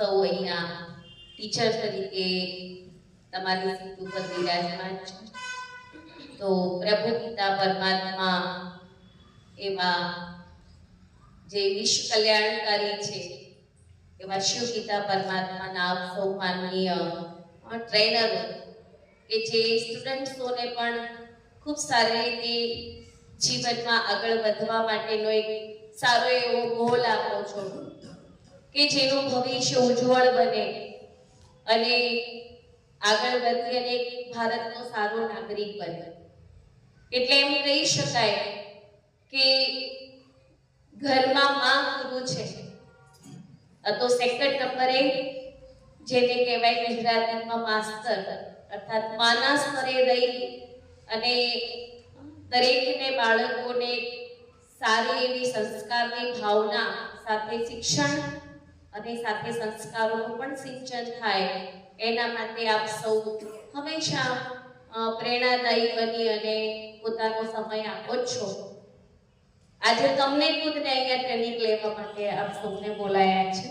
સૌ અહીંયા ટીચર તરીકે તમારી સીટ ઉપર બિરાજમાન છો. તો પ્રભુ પિતા પરમાત્મા એવા જે વિશ્વ કલ્યાણકારી છે એવા શિવ પિતા પરમાત્માના આપ સૌ માનનીય ટ્રેનરો કે જે સ્ટુડન્ટ્સોને પણ ખૂબ સારી રીતે જીવનમાં આગળ વધવા માટેનો એક સારો એવો ગોલ આપો છો કે જેનું ભવિષ્ય ઉજ્જવળ બને અને આગળ વધી અને ભારતનો સારો નાગરિક બને. એટલે એમ કહી શકાય કે ઘરમાં માં ગુરુ છે. તો સેકન્ડ નંબરે જેને કહેવાય ગુજરાતીમાં માસ્તર અર્થાત માના સ્તરે રહી અને દરેકને બાળકોને સારી એવી સંસ્કારની ભાવના સાથે શિક્ષણ અને સાથે સંસ્કારોનું પણ સિંચન થાય એના માટે આપ સૌ હંમેશા પ્રેરણાદાયી બની અને પોતાનો સમય આપો છો. આજે તમને ખુદને અહીંયા ટ્રેનિંગ લેવા માટે આપ સૌને બોલાયા છે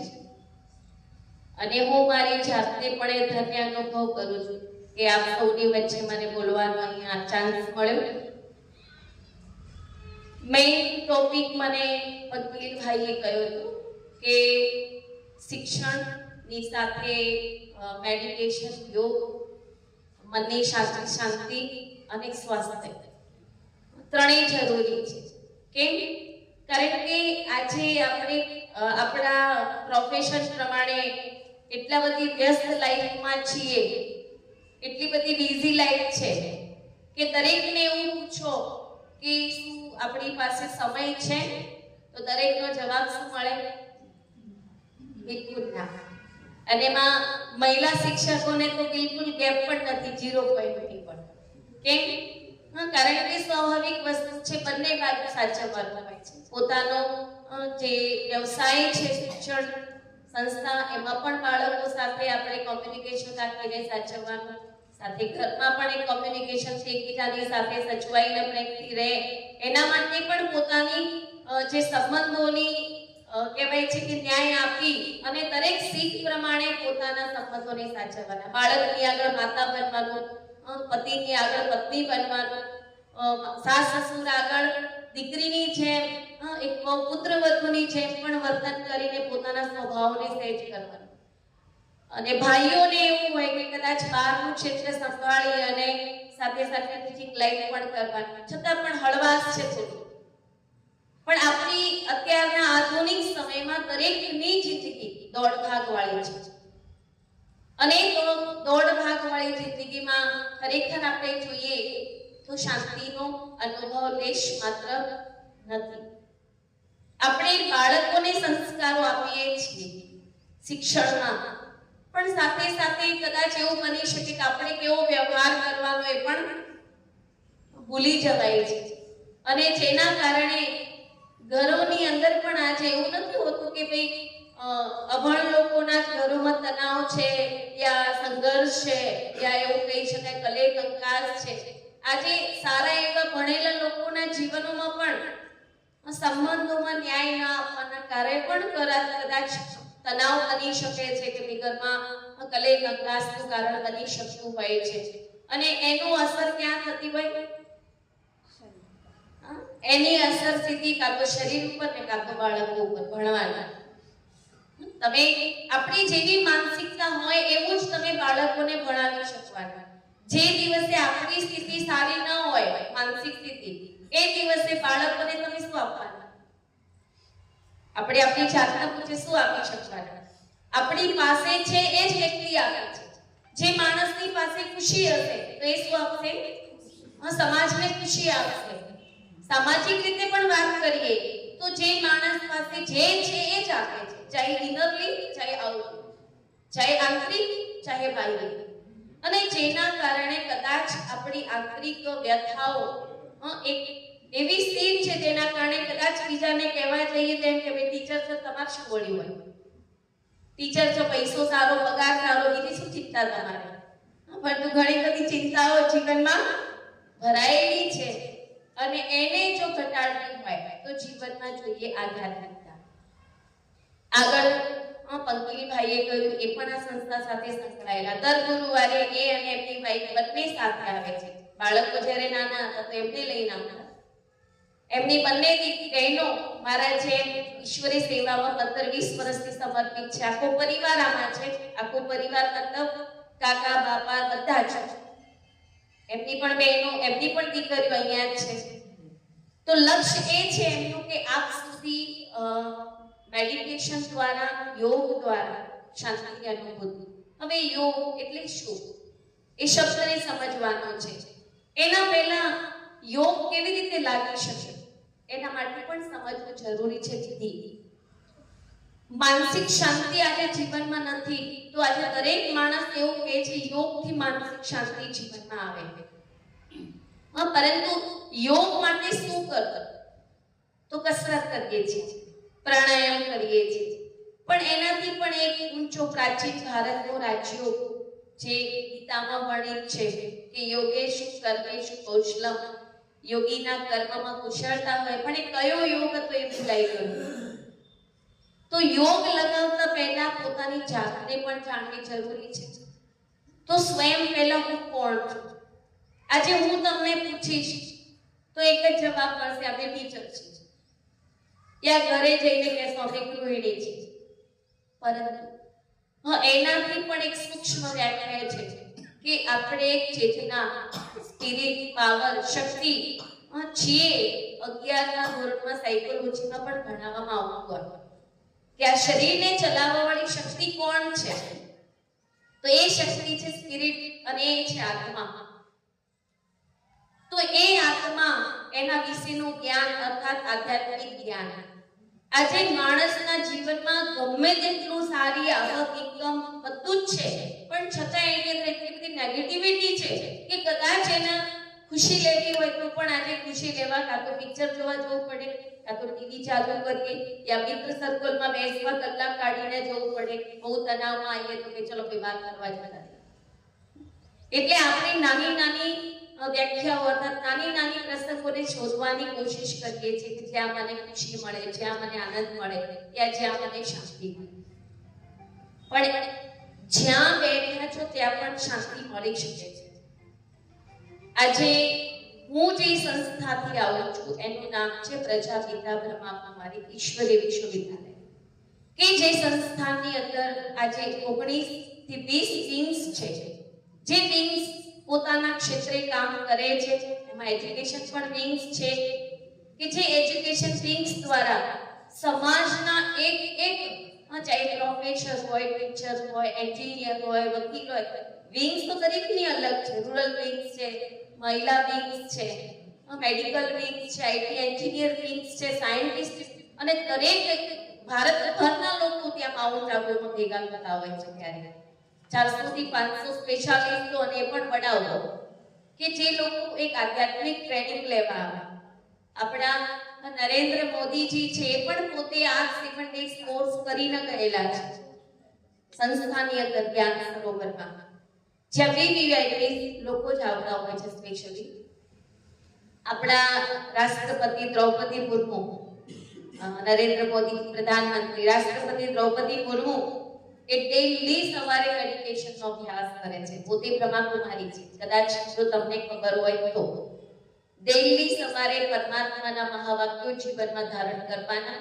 અને હું મારી જાતે પણ એ ધન્ય અનુભવ કરું છું કે આપ સૌની વચ્ચે મને બોલવાનો અહીંયા ચાન્સ મળ્યો. મેઇન ટોપિક મને વકીલભાઈએ કહ્યું હતું કે શિક્ષણની સાથે મેડિટેશન, યોગ, મનની શાંતિ અને સ્વાસ્થ્ય ત્રણેય જરૂરી છે. કેમ? કારણ કે આજે આપણે આપણા પ્રોફેશન પ્રમાણે એટલા બધી વ્યસ્ત લાઈફમાં છીએ, એટલી બધી બિઝી લાઈફ છે કે દરેકને એવું પૂછો કે શું આપણી પાસે સમય છે તો દરેકનો જવાબ શું મળે? બિલકુલ ના. અને એમાં મહિલા શિક્ષકોને તો બિલકુલ ગેપ પણ નથી, 0.3 પણ. કેમ? કારણ કે સ્વાભાવિક વસ્તુ છે, બંને બાજુ સાચવવાનું હોય છે. પોતાનો જે વ્યવસાય છે શિક્ષણ સંસ્થા, એમાં પણ બાળકો સાથે આપણે કોમ્યુનિકેશન રાખીને સાચવવાનું, સાથે ઘરમાં પણ એક કોમ્યુનિકેશન છે, એકબીજાની સાથે સચવાઈને પ્રેમથી રહે એના માટે પણ પોતાની જે સંબંધોની કહેવાય છે કે ન્યાય આપી અને દરેક શીખ પ્રમાણે પોતાના સંબંધોને સાચવવાના. બાળકની આગળ માતા બનવાનું, પતિની આગળ પત્ની બનવાનું, સાસ સસુર આગળ દીકરીની જેમ, એક પુત્ર વધુની જેમ પણ વર્તન કરીને પોતાના સ્વભાવને સેટ કરવાનું. અને ભાઈઓને એવું હોય કે કદાચ બહારનું ક્ષેત્ર સંભાળી અને સાથે સાથે ટીચિંગ લાઈન પણ કરવાની, છતાં પણ હળવાશ છે થોડી. પણ આપણી અત્યારના આધુનિક સમયમાં દરેકની જિંદગી દોડભાગ વાળી છે અને દોડભાગ વાળી જિંદગીમાં ખરેખર આપણે જોઈએ તો શાંતિનો અનુભવ લેશ માત્ર નથી. આપણે બાળકોને સંસ્કારો આપીએ છીએ શિક્ષણમાં, પણ સાથે સાથે કદાચ એવું બની શકે કે આપણે કેવો વ્યવહાર કરવાનો એ પણ ભૂલી જવાય છે. અને જેના કારણે ઘરોની અંદર પણ આજે એવું નથી હોતું કે ભાઈ અભણ લોકોના જ ઘરોમાં તણાવ છે યા સંઘર્ષ છે યા એવું કહી શકાય કલે કંકાસ છે. આજે સારા એવા ભણેલા લોકોના જીવનોમાં પણ સંબંધોમાં ન્યાય ના આપવાના કારણે પણ કદાચ તણાવ બની શકે છે કે ઘરમાં કલે કંકાસનું કારણ બની શકતું હોય છે. અને એનું અસર ક્યાં થતી હોય? એની અસર સીધી કાં તો શરીર ઉપર ને કાં તો બાળકો ઉપર ભણવાના. તમે આપણી જેવી માનસિકતા હોય એવું જ તમે બાળકોને ભણાવી શકવાના. જે દિવસે આપણી સ્થિતિ સારી ન હોય, માનસિક સ્થિતિ, એ દિવસે બાળકોને તમે શું આપવાના? આપણે આપણી જાતને પૂછે શું આપી શકવાના? આપણી પાસે છે એ જ વ્યક્તિ આપે છે. જે માણસની પાસે ખુશી હશે તો એ શું આપશે? સમાજને ખુશી આપશે. સામાજિક રીતે પણ વાત કરીએ તો જે માણસ પાસે જે છે એ જ આપે છે, ચાહે ઇનરલી, ચાહે આઉટલી, ચાહે આંતરિક, ચાહે બાહ્યિક. અને જેના કારણે કદાચ આપણી આંતરિક વ્યથાઓ એક એવી સ્થિતિ છે જેના કારણે કદાચ બીજાને કહેવા જઈએ તેમ કે ભાઈ ટીચર છો, તમારે શું વળ્યું હોય? ટીચર છો, પૈસો સારો, પગાર સારો, બીજી શું ચિંતા તમારે? પરંતુ ઘણી બધી ચિંતાઓ જીવનમાં ભરાયેલી છે અને એને જો ઘટાડવી હોય તો જીવનમાં જોઈએ આધ્યાત્મિકતા. આગળ પંકીભાઈએ કહ્યું એ પણ આ સંસ્થા સાથે સંકળાયેલા. દર ગુરુવારે એ અને એમની વાઈફ બંને સાથે આવે છે. બાળકો જ્યારે નાના હતા તો એમને લઈને આવતા. એમની બંને બહેનો મારા જે ઈશ્વરી સેવામાં 15-20 વર્ષથી સમર્પિત છે. આખો પરિવાર આમાં છે. આખો પરિવાર મતલબ કાકા બાપા બધા જ. એમની પણ બહેનો, એમની પણ દીકરીઓ અહીંયા જ છે. તો લક્ષ્ય એ છે એમનું કે આપ સુધી મેડિટેશન દ્વારા, યોગ દ્વારા શાંતિની અનુભૂતિ. હવે યોગ એટલે શું એ શબ્દને સમજવાનો છે. એના પહેલા યોગ કેવી રીતે લાગી શકે એના માટે પણ સમજવું જરૂરી છે. વિધિ માનસિક શાંતિ આજે જીવનમાં નથી તો આજે દરેક માણસ એવું કહે છે યોગથી માનસિક શાંતિ જીવનમાં આવે. પરંતુ યોગ માટે શું કરવું? તો કસરત કરીએ છીએ, પ્રાણાયામ કરીએ છીએ, પણ એનાથી પણ એક ઊંચો પ્રાચીન ભારતનો રાજ્યો જે ગીતામાં વર્ણિત છે કે યોગેશુ કર્મેશુ કૌશલમ, યોગીના કર્મમાં કુશળતા હોય, પણ એ કયો યોગ હતો એ ભૂલાઈ ગયો. તો યોગ લગાવતા પહેલા પોતાની જાતને પણ જાણવી જરૂરી છે. તો સ્વયં પહેલા હું કોણ છું? આજે હું તમને પૂછીશ તો એક જ જવાબ મળશે, આપણે ટીચર છીએ, યા ઘરે જઈને કહેશો અમે ગૃહિણી છીએ. પરંતુ એનાથી પણ એક સૂક્ષ્મ વ્યાખ્યા છે કે આપણે એક ચેતના, સ્પિરિટ, પાવર, શક્તિ છીએ. 11ના ધોરણમાં સાયકોલોજીમાં પણ ભણાવવામાં આવતું હતું કે આ શરીરને ચલાવવા વાળી શક્તિ કોણ છે? તો એ શક્તિ છે સ્પિરિટ અને એ છે આત્મા. તો એ આત્મા, એના વિશેનું જ્ઞાન અર્થાત આધ્યાત્મિક જ્ઞાન આજે માણસના જીવનમાં ગમે તેટલું સારી આવક, ઇન્કમ બધું જ છે, પણ છતાં એની અંદર એટલી બધી નેગેટિવિટી છે કે કદાચ એને ખુશી લેવી હોય તો પણ આજે ખુશી લેવા કાં તો પિક્ચર જોવા જવું પડે, કાં તો ટીવી ચાલુ કરીએ, યા મિત્ર સર્કલમાં બેસવા કલાક કાઢીને જવું પડે. બહુ તણાવમાં આવીએ તો કે ચલો કોઈ વાત કરવા જતા. એટલે આપણે નાની નાની વ્યાખ્યાઓ અર્થાત નાની નાની પ્રસંગોને શોધવાની કોશિશ કરીએ છીએ કે જ્યાં મને ખુશી મળે, જ્યાં મને આનંદ મળે, યા જ્યાં મને શાંતિ મળે. પણ જ્યાં બેઠા છો ત્યાં પણ શાંતિ મળી શકે છે. આજે હું જે સંસ્થાથી આવું છું એનું નામ છે પ્રજાપિતા બ્રહ્માકુમારી ઈશ્વરીય વિશ્વવિદ્યાલય, કે જે સંસ્થાની અંદર આજે 19 થી 20 વિંગ્સ છે. જે વિંગ્સ પોતાના ક્ષેત્રે કામ કરે છે. એમાં એજ્યુકેશન પણ વિંગ્સ છે કે જે એજ્યુકેશન વિંગ્સ દ્વારા સમાજના એક એક ચાહે પ્રોફેસર હોય, ટીચર હોય, એન્જિનિયર હોય, વકીલ હોય, વિંગ્સ તો દરેકની અલગ છે. રૂરલ વિંગ્સ છે, મહિલા વિંગ્સ છે, મેડિકલ વિંગ્સ છે, આઈટી એન્જિનિયર વિંગ્સ છે, સાયન્ટિસ્ટ, અને દરેક ભારતભરના લોકો ત્યાં માઉન્ટ આબુમાં ભેગા થતા હોય છે. ત્યારે 400 થી 500 સ્પેશિયાલિસ્ટો અને એ પણ વડાઓ કે જે લોકો એક આધ્યાત્મિક ટ્રેનિંગ લેવા આવે. આપણા નરેન્દ્ર મોદીજી છે એ પણ પોતે આ 7 ડેઝ કોર્સ કરીને ગયેલા છે સંસ્થાની અંદર જ્ઞાન સરોવરમાં, જ્યાં વીવીઆઈપી લોકો જ આવતા હોય છે. સ્પેશિયલી આપણા રાષ્ટ્રપતિ દ્રૌપદી મુર્મુ, નરેન્દ્ર મોદી પ્રધાનમંત્રી, રાષ્ટ્રપતિ દ્રૌપદી મુર્મુ એ ડેઈલી સવારે મેડિટેશનનો અભ્યાસ કરે છે. પોતે બ્રહ્માકુમારી છે, કદાચ જો તમને ખબર હોય તો. ડેઈલી સવારે પરમાત્માના મહાવાક્યો જીવનમાં ધારણ કરવાના,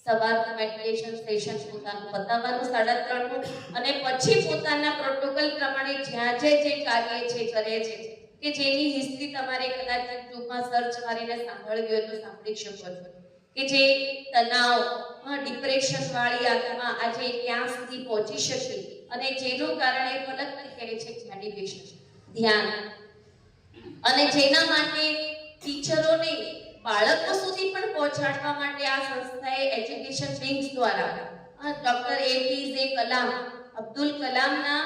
સવારનું મેડિટેશન સેશન પોતાનું પતાવવાનું 3:30, અને પછી પોતાના પ્રોટોકોલ પ્રમાણે જ્યાં જે કાર્ય છે કરે છે, કે જેની હિસ્ટ્રી તમારે કદાચ યુટ્યુબમાં સર્ચ મારીને સાંભળવી હોય તો સાંભળી શકો છો. કે જે તણાવ, ડિપ્રેશન વાળી આત્મા આજે ક્યાં સુધી પહોંચી શકે, અને જેનું કારણે ફલકથી કહે છે મેડિટેશન, ધ્યાન. અને જેના માટે ટીચરોને બાળકો સુધી પણ પહોંચાડવા માટે આ સંસ્થાએ એજ્યુકેશન વિંગ્સ દ્વારા ડોક્ટર APJ કલામ, અબ્દુલ કલામના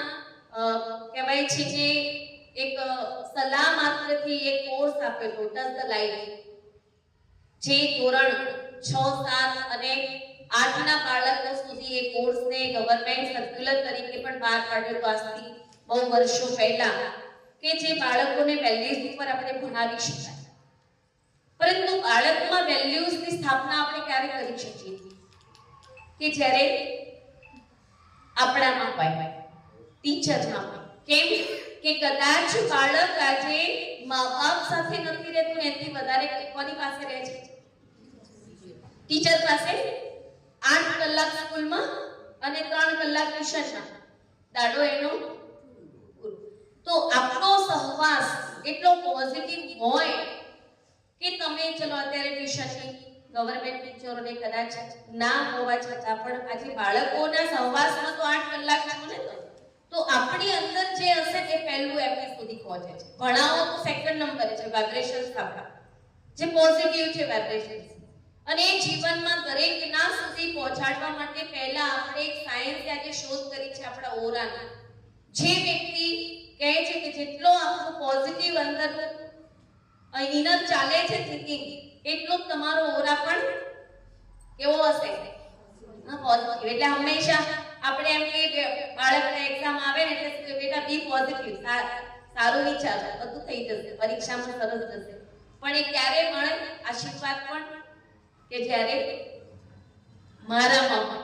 કહેવાય છે કે એક સલાહ માત્રથી એક કોર્સ આપ્યો હતો, ટચ ધ લાઈફ, જે ધોરણ 6, 7 અને 8ના બાળકો સુધી એ કોર્સને ગવર્નમેન્ટ સર્ક્યુલર તરીકે પણ બહાર પાડ્યો હતો આજથી બહુ વર્ષો પહેલા, કે જે બાળકોને વેલ્યુઝ ઉપર આપણે ભણાવી શકાય. પરંતુ બાળકોમાં વેલ્યુઝની સ્થાપના આપણે ક્યારે કરી શકીએ? કે જ્યારે આપણામાં હોય, ટીચરમાં હોય. કેમ કે કદાચ બાળક આજે મા બાપ સાથે નથી રહેતું, એનાથી વધારે કોની પાસે રહે છે? ટીચર પાસે. 8 કલાક સ્કૂલમાં અને 3 કલાક ટ્યુશનમાં, દાડો એનો. તો આપણો સહવાસ એટલો પોઝિટિવ હોય કે તમે ચલો અત્યારે ટ્યુશનની ગવર્મેન્ટ ટીચરોને કદાચ ના હોવા છતાં પણ આજે બાળકોના સહવાસમાં તો 8 કલાક છો ને, તો આપણી અંદર જે હશે તે પહેલું એમની સુધી પહોંચે છે. ભણાવો તો સેકન્ડ નંબરે છે, વાઇબ્રેશન્સ આપણા જે પોઝિટિવ છે વાઇબ્રેશન્સ, અને એ જીવનમાં દરેકના સુધી પહોંચાડવા માટે પહેલા આપણે એક સાયન્સ આજે શોધ કરી છે આપણા ઓરાની. જે વ્યક્તિ કહે છે કે જેટલો આપણો પોઝિટિવ અંદર ઇનર ચાલે છે થિંકિંગ, એટલો તમારો ઓરા પણ કેવો હશે? પોઝિટિવ. એટલે હંમેશા આપણે એમ કે બાળકને એક્ઝામ આવે ને એટલે બેટા બી પોઝિટિવ, સારું વિચાર, બધું થઈ જશે, પરીક્ષામાં સરસ જશે. પણ એ ક્યારે મળે આશીર્વાદ પણ? કે જ્યારે મારામાં હોય,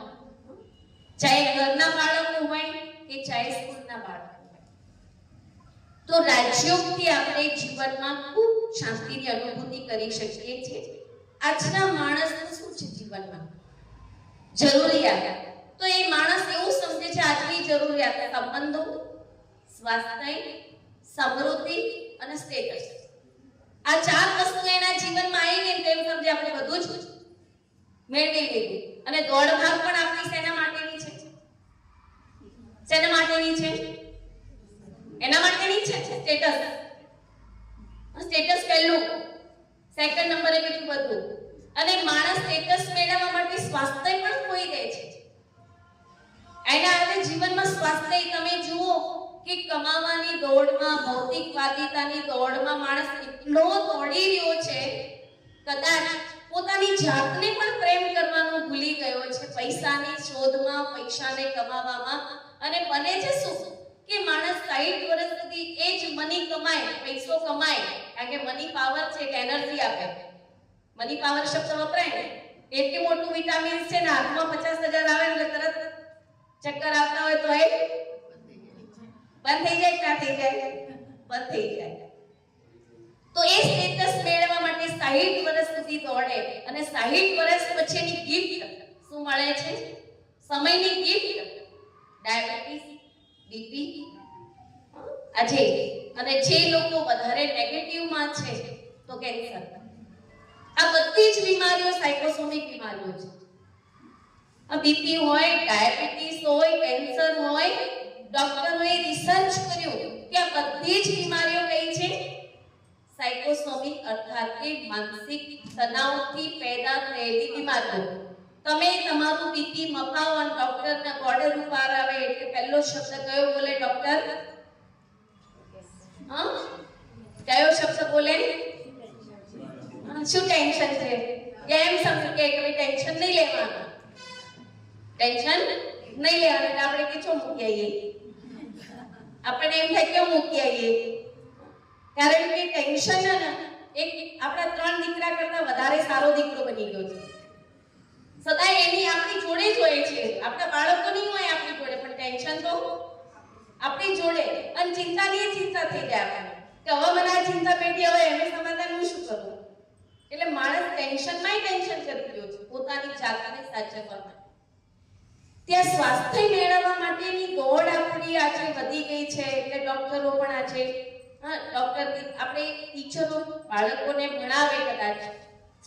ચાહે ઘરના બાળકો હોય કે ચાહે સ્કૂલના બાળકો હોય. તો રાજયોગથી આપણે જીવનમાં ખૂબ શાંતિની અનુભૂતિ કરી શકીએ છીએ. આજના માણસનું શું છે જીવનમાં? જરૂરિયાત. તો એ માણસ એવું સમજે છે આજની જરૂરિયાત સંબંધો, સ્વાસ્થ્ય, સમૃદ્ધિ અને સ્ટેટસ. આ 4 વસ્તુ એના જીવનમાં આવી ગઈ તેમ સમજે આપણે બધું જ મેળવી લીધું. અને દોડભાગ પણ આપણી શેના માટેની છે? શેના માટેની છે? એના માટેની છે સ્ટેટસ. સ્ટેટસ પહેલું, સેકન્ડ નંબરે બીજું બધું. અને માણસ સ્ટેટસ મેળવવા માટે સ્વાસ્થ્ય પણ ખોઈ દે છે. એના આજે જીવનમાં સ્વાસ્થ્ય તમે જુઓ કે કમાવાની દોડમાં, ભૌતિકવાદીતાની દોડમાં માણસ એટલો દોડી રહ્યો છે, કદાચ પોતાની જાતને પણ પ્રેમ કરવાનું ભૂલી ગયો છે પૈસાની શોધમાં, પૈસાને કમાવામાં. અને બને છે શું કે માણસ 60 વર્ષ સુધી એ જ મની કમાય, પૈસો કમાય, કારણ કે મની પાવર છે એટલે એનર્જી આપે. મની પાવર શબ્દ વપરાય ને, એટલું મોટું વિટામિન્સ છે ને, હાથમાં 50,000 આવે એટલે તરત ચક્કર આવતા હોય તો એ બંધ થઈ જાય, ના થઈ જાય, બંધ થઈ જાય. તો એ સ્ટેટસ મેળવવા માટે 60 વર્ષ સુધી દોડે, અને 60 વર્ષ પછીની ગિફ્ટ શું મળે છે? સમયની ગિફ્ટ. Diabetes, BP. આજે અને જે લોકો વધારે નેગેટિવમાં છે તો કેન્સર. આ બધી જ બીમારીઓ સાયકોસોમિક બીમારીઓ છે. આ બીપી હોય, ડાયાબિટીસ હોય, કેન્સર હોય, ડોક્ટરોએ રિસર્ચ કર્યું કે આ બધી જ બીમારીઓ કઈ છે? સાયકોસોમિક, અર્થાત કે માનસિક તણાવથી પેદા થયેલી બીમારીઓ. તમે તમારું બીપી મપાવો અને ડોક્ટરના બોર્ડર ઉપર આવે એટલે પહેલો શબ્દ કયો બોલે ડોક્ટર? કયો શબ્દ બોલે? શું ટેન્શન છે? એમ સમજો કે ટેન્શન નહીં લેવાનું, ટેન્શન નહીં લેવાનું. એટલે આપણે કે છો મૂકી આવીએ, આપણે એમ થાય કેમ મૂકી આવીએ? કારણ કે ટેન્શન ને એક આપણા 3 દીકરા કરતા વધારે સારો દીકરો બની ગયો છે. સદાય એની આપણી જોડે જ હોય છે. આપણા બાળકો નહીં હોય આપણી જોડે, પણ ટેન્શન તો આપણી જોડે. અને ચિંતાની ચિંતા થઈ જાય આપણને કે હવે મને આ ચિંતા પેટી, હવે એને સમાધાન હું શું કરું? એટલે માણસ ટેન્શનમાં ટેન્શન કરી રહ્યો છે પોતાની જાતને સાચવવા માટે. ત્યાં સ્વાસ્થ્ય મેળવવા માટેની દોડ આપણી આજે વધી ગઈ છે. એટલે ડોક્ટરો પણ આજે ડોક્ટર આપણે ટીચરો બાળકોને ભણાવે, કદાચ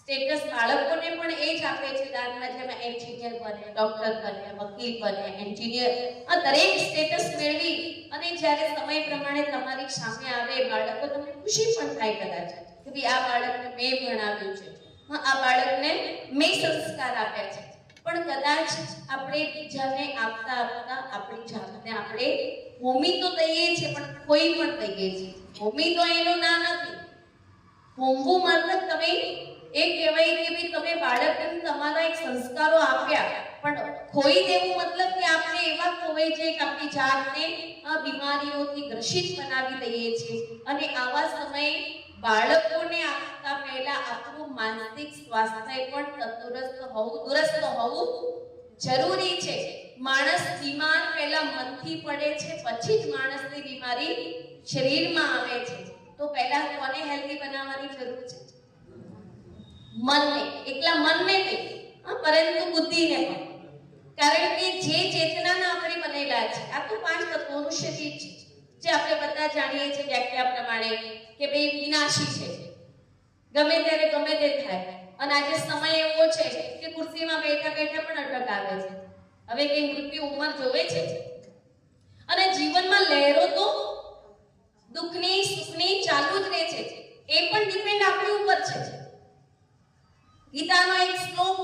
સ્ટેટસ બાળકોને પણ એ જ આપે છે. દાખલા જેમ એન્જિનિયર બને, ડોક્ટર બને, વકીલ બને, એન્જિનિયર, આ દરેક સ્ટેટસ મેળવી અને જ્યારે સમય પ્રમાણે તમારી સામે આવે બાળકો, તમને ખુશી પણ થાય કદાચ કે ભાઈ આ બાળકને મેં ભણાવ્યું છે, આ બાળકને મેં સંસ્કાર આપ્યા છે. પણ કદાચ આપણે બીજાને આપતા આપતા આપણી જાતને આપણે હોમી તો દઈએ છીએ પણ કોઈ પણ દઈએ છીએ. હોમી તો એનું ના નથી. હોમવું મતલબ તમે એ કહેવાય કે ભાઈ તમે બાળકને તમારા એક સંસ્કારો આપ્યા, પણ ખોઈ દેવું મતલબ કે આપણે એવા ખોવાઈ જઈએ કે આપણી જાતને આ બીમારીઓથી ગ્રસિત બનાવી દઈએ છીએ. અને આવા સમયે બાળકોને આપતા પહેલા આપણું માનસિક સ્વાસ્થ્ય પણ તંદુરસ્ત હોવું જરૂરી છે. માણસ બીમાર પહેલા મનથી પડે છે, પછી જ માણસની બીમારી શરીરમાં આવે છે. તો પહેલા કોને હેલ્ધી બનાવવાની જરૂર છે? મનને. એકલા મનને નહીં, પરંતુ બુદ્ધિને પણ. કારણ કે જે ચેતનાના આપણે બનેલા છે, આ તો 5 તત્વોનું શરીર છે, જે આપણે બધા જાણીએ છીએ વ્યાખ્યા પ્રમાણે કે ભાઈ વિનાશી છે, ગમે ત્યારે ગમે તે થાય. અને આજે સમય એવો છે કે ખુરશીમાં બેઠા બેઠા પણ અટક આવે છે. હવે કઈ મૃત્યુ ઉંમર જોવે છે? અને જીવનમાં લહેરો તો દુઃખની સુખની ચાલુ જ રહે છે. એ પણ ડિપેન્ડ આપણી ઉપર છે. ગીતાનો એક શ્લોક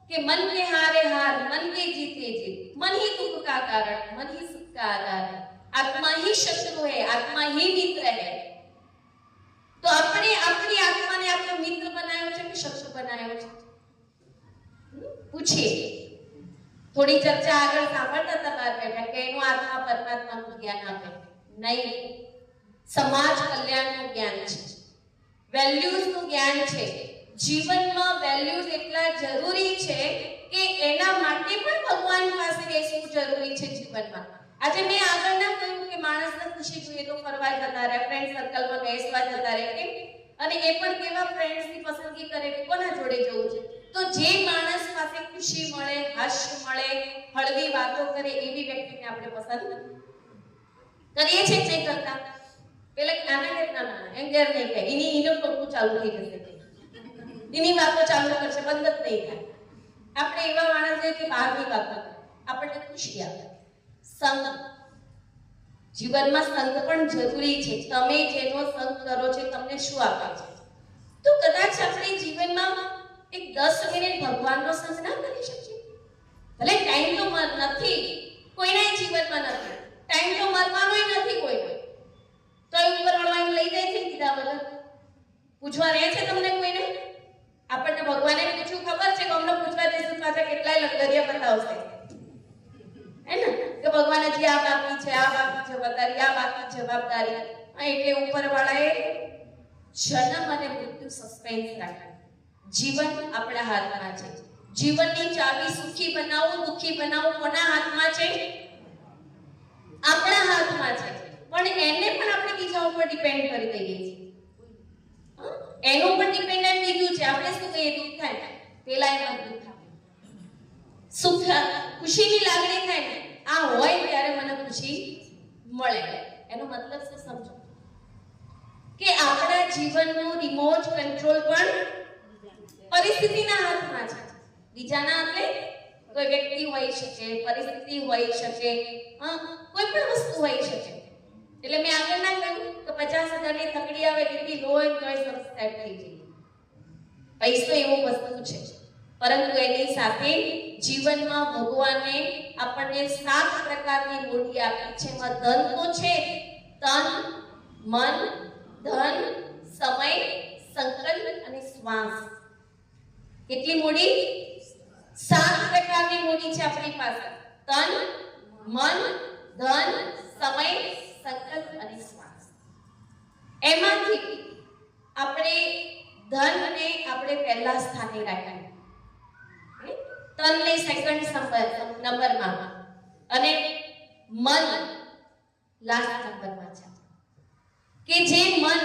કે मन के हारे हार मन के जीते जीत, मन ही दुख का कारण मन ही सुख का आधार है, आत्मा ही शत्रु है आत्मा ही मित्र है. तो આપણે આપણી આત્માને આપણો મિત્ર બનાવ્યો છે કે શત્રુ બનાવ્યો છે? પૂછીએ. થોડી ચર્ચા આગળ સાંભળતા હતા બહાર બેઠા કે એનું આત્મા પરમાત્માનું જ્ઞાન આપે નહીં, સમાજ કલ્યાણનું જ્ઞાન છે, વેલ્યુઝનું જ્ઞાન છે. જીવનમાં વેલ્યુઝ એટલા જરૂરી છે કે એના માટે પણ ભગવાન પાસે બેસવું જરૂરી છે જીવનમાં. આજે મેં આગળ ના કહ્યું કે માણસને ખુશી જોઈએ તો ફરવા જતા રહે, ફ્રેન્ડ સર્કલમાં બેસવા જતા રહે, કેમ? અને એ પણ કેવા ફ્રેન્ડ્સની પસંદગી કરે કે કોના જોડે જવું છે. તો જે માણસ પાસે ખુશી મળે, હાસ્ય મળે, હળવી વાતો કરે, એવી વ્યક્તિને આપણે પસંદ કરીએ છીએ કે નહીં કરતા? પેલા નાના એમ ઘેર નહીં કહે, એનો ટોકું ચાલુ થઈ જશે, એની વાતો ચાલુ કરશે, બંધ જ નહીં થાય. આપણે એવા માણસ છે કે બહારની વાતો કરે, આપણને ખુશી આપે. સંગ, જીવનમાં સંગ પણ જરૂરી છે. તમે જેનો સંગ કરો છો તમને શું આપે છે? તો કદાચ આપણે જીવનમાં એક 10 મિનિટ ભગવાનનો સંગ ના કરી શકીએ. ભલે ટાઈમ તો નથી, કોઈના જીવનમાં નથી ટાઈમ, તો મરવાનોય નથી કોઈનો. તો એ ઉપર વળવાનું લઈ જાય છે કીધા વગર? પૂછવા રહે છે તમને કોઈને? આપણને ભગવાને પૂછ્યું ખબર છે કે અમને પૂછવા જઈશું પાછા કેટલાય લંગરિયા બતાવશે, હે ને? કે ભગવાન હજી આ બાકી છે, આ બાકી છે, વધારી આ બાકી જવાબદારી. એટલે ઉપરવાળાએ જન્મ અને મૃત્યુ સસ્પેન્સ રાખ્યું. જીવન આપણા હાથમાં છે. જીવનની ચાવી સુખી બનાવવું દુખી બનાવવું કોના હાથમાં છે? આપણા હાથમાં છે. પણ એને પણ આપણે બીજા ઉપર ડિપેન્ડ કરી દઈએ છીએ. એનું પણ ડિપેન્ડન્ટ લીધું છે. આપણે શું કહીએ? દુઃખ થાય પેલા એમાં દુઃખ આવે, સુખ ખુશીની લાગણી થાય ને આ હોય ત્યારે મને ખુશી મળે. એનો મતલબ શું સમજો? કે આપણા જીવનનું રિમોટ કંટ્રોલ પણ પરિસ્થિતિના હાથમાં છે. બીજાના એટલે કોઈ વ્યક્તિ હોઈ શકે, પરિસ્થિતિ હોઈ શકે, કોઈ પણ વસ્તુ હોઈ શકે. એટલે મેં આગળ ના કહ્યું કે 50,000ની થકડી આવે દીદી લોય તોય સરસ સેટ થઈ જાય. પૈસો એવું વસ્તુ છે, પરંતુ એની સાથે જીવનમાં ભગવાને આપણને 7 પ્રકારની મૂડી આપી છે. એમાં ધન તો છે, તન, મન, ધન, સમય, સંકલ્પ અને શ્વાસ. કેટલી મૂડી? 7 પ્રકારની મૂડી છે આપણી પાસે. તન, મન, ધન, સમય, સંકલ્પ અને શ્વાસ. એમાંથી આપણે ધનને આપણે પહેલા સ્થાને રાખ્યા, તનને સેકન્ડ નંબરમાં અને મન લાસ્ટ નંબરમાં છે. કે જે મન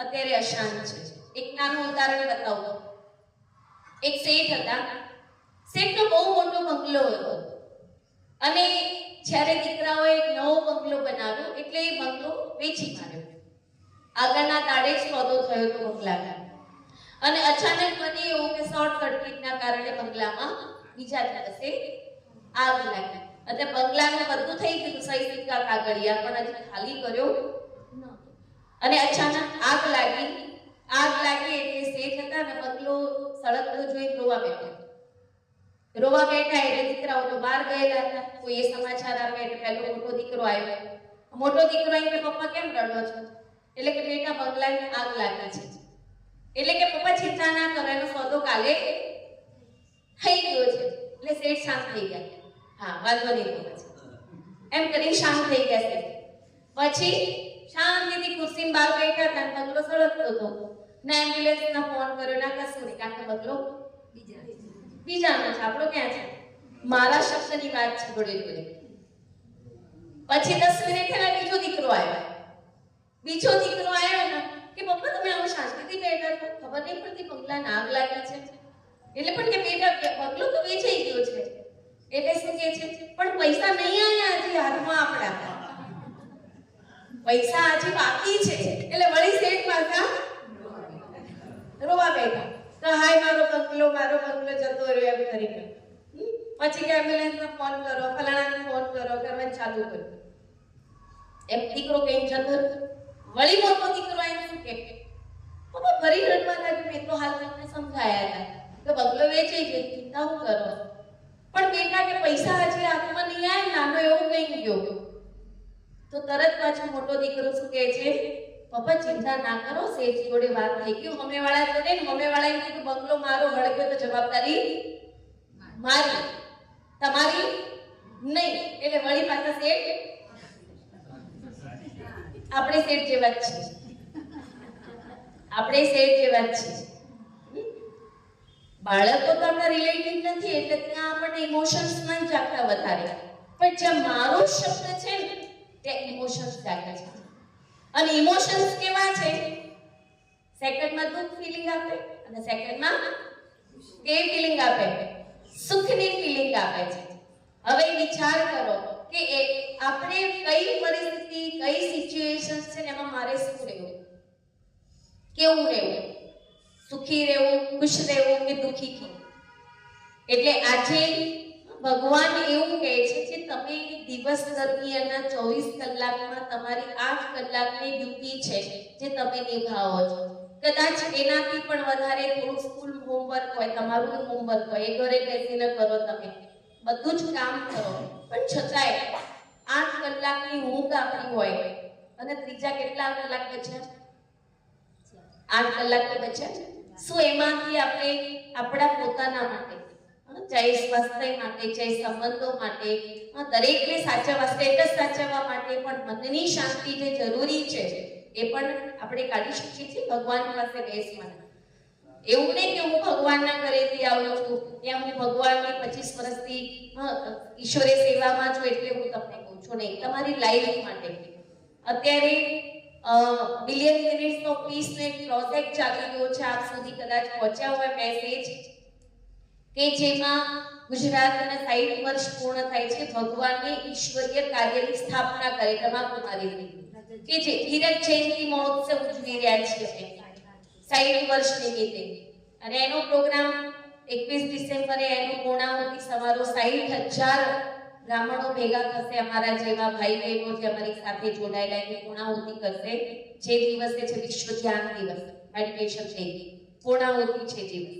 અત્યારે અશાંત છે. એક નાનું ઉદાહરણ બતાવું. એક શેઠ હતા. શેઠનો બહુ મોટો બંગલો હતો અને જ્યારે દીકરાઓએ એક નવો બંગલો બનાવ્યો એટલે એ બંગલો વેચી માર્યો. આગળના દાડે જ સોદો થયો તો બંગલામાં. અને અચાનક મને એવું કે શોર્ટ સર્કિટના કારણે બંગલામાં બીજા દિવસે આગ લાગી. અને બંગલામાં બધું થઈ ગયું, સહી સિક્કા કાગળિયા, પણ હજી ખાલી કર્યો નહોતો. અને અચાનક આગ લાગી એટલે શેઠ હતા ને બંગલો સળગતો જોઈ રોવા બેઠા. એટલે દીકરાઓ તો બહાર ગયેલા હતા. કોઈ એ સમાચાર આપે એટલે પહેલો મોટો દીકરો આવ્યો. મોટો દીકરો આવીને પપ્પા કેમ રડો છો? એટલે કે બેટા બંગલાને આગ લાગી છે. એટલે કે પપ્પા ચિંતા ના કરો, એનો સોદો કાલે થઈ ગયો છે. એટલે શેઠ શાંત થઈ ગયા. હા, વાંધો નહીં એમ કરી શાંત થઈ ગયા છે. પછી શાંતિથી ખુરશીમાં બહાર બેઠા હતા, બંગલો સળગતો હતો. ના એમ્બ્યુલન્સના ફોન કર્યો, ના કશું નહીં, કારણ કે બંગલો બીજાનો છે, આપણો ક્યાં છે? મારા શબ્દની વાત છે જોડે જોડે. પછી 10 મિનિટ થયા બીજો દીકરો આવ્યો ને કે પપ્પા તમે આવું શાંતિથી બેઠા છો, ખબર નહીં પડતી પગલા નાગ લાગ્યા છે. એટલે પણ કે બેટા પગલો તો વેચાઈ ગયો છે. એટલે શું કે છે પણ પૈસા નહીં આવ્યા હજી હાથમાં આપણા, પૈસા હજી બાકી છે. એટલે વળી શેઠ પાછા રોવા બેઠા તો હાય મારો બંગલો જતો રહ્યો એમ કરીને. પછી કે એમ્બ્યુલન્સને ફોન કરો, ફલાણાને ફોન કરો, કરવાનું ચાલુ કર્યું. એમ દીકરો કઈ જતો વળી મોટો દીકરો એમ શું કે પપ્પા ફરી રડવા લાગ્યો. મેં તો હાલ તમને સમજાયા હતા કે બંગલો વેચાઈ ગયો, ચિંતા હું કરો. પણ બેટા કે પૈસા હજી હાથમાં નહીં આવે, નાનો એવું કઈ ગયો. તો તરત પાછો મોટો દીકરો શું કહે છે પપ્પા ચિંતા ના કરો, શેઠ જોડે વાત થઈ ગયું, હમેવાળા જોડે ને હમેવાળાએ કીધું બંગલો મારો હળગ્યો તો જવાબદારી મારી, તમારી નહીં. એટલે વળી પાછા શેઠ આપણે શેઠ જેવા જ છીએ, બાળકો તો આપણા રિલેટિવ નથી એટલે ત્યાં આપણને ઇમોશન્સ ના જાગતા વધારે, પણ જ્યાં મારો શબ્દ છે ને ત્યાં ઇમોશન્સ જાગે છે. અને ઇમોશન્સ કેવા છે? સેકન્ડમાં દુઃખ ફીલિંગ આપે અને સેકન્ડમાં કેવી ફીલિંગ આપે? સુખની ફીલિંગ આપે છે. હવે વિચાર કરો કે આપણે કઈ પરિસ્થિતિ, કઈ સિચ્યુએશન છે ને એમાં મારે શું રહેવું, કેવું રહેવું, સુખી રહેવું, ખુશ રહેવું કે દુખી થવું. એટલે આજે ભગવાન એવું કહે છે કે તમે દિવસ દરમિયાનના 24 કલાકમાં તમારી 8 કલાકની ડ્યુટી છે જે તમે નિભાવો છો. કદાચ એનાથી પણ વધારે થોડું સ્કૂલ હોમવર્ક હોય, તમારું હોમવર્ક હોય, એ ઘરે બેસીને કરો, તમે બધું જ કામ કરો, પણ છતાંય 8 કલાકની ઊંઘ આપણી હોય અને ત્રીજા કેટલા કલાક બચ્યા? 8 કલાક બચ્યા. શું એમાંથી આપણે આપણા પોતાના માટે, ચાહે સ્વાસ્થ્ય માટે, ચાહે સંબંધો માટે, દરેકને સાચવવા, સ્ટેટસ સાચવવા માટે પણ મનની શાંતિ જે જરૂરી છે એ પણ આપણે કાઢી શકીએ છીએ ભગવાન પાસે બેસવાના. એવું નહીં કે હું ભગવાનના ઘરેથી આવું છું, ત્યાં હું ભગવાનની 25 વર્ષથી ઈશ્વરી સેવામાં છું એટલે હું તમને કહું છું. નહીં, તમારી લાઈફ માટે. અત્યારે બિલિયન મિનિટ્સનો પીસનો એક પ્રોજેક્ટ ચાલી રહ્યો છે, આપ સુધી કદાચ પહોંચ્યા હોય મેસેજ, કે જેમાં ગુજરાતના 60 વર્ષ પૂર્ણ થાય છે ભગવાનની ઈશ્વરીય કાર્યની સ્થાપના કરે બ્રહ્માકુમારીની, કે જે હીરક જયંતિ મહોત્સવ ઉજવી રહ્યા છીએ 60 વર્ષ નિમિત્તે. અને એનો પ્રોગ્રામ 21 ડિસેમ્બરે એનો પૂર્ણાહુતિ સમારોહ 60,000 બ્રાહ્મણો ભેગા થશે, અમારા જેવા ભાઈ બહેનો જે અમારી સાથે જોડાયેલા એની પૂર્ણાહુતિ કરશે. જે દિવસે છે વિશ્વ ધ્યાન દિવસ, મેડિટેશન ડે, પૂર્ણાહુતિ છે દિવસ.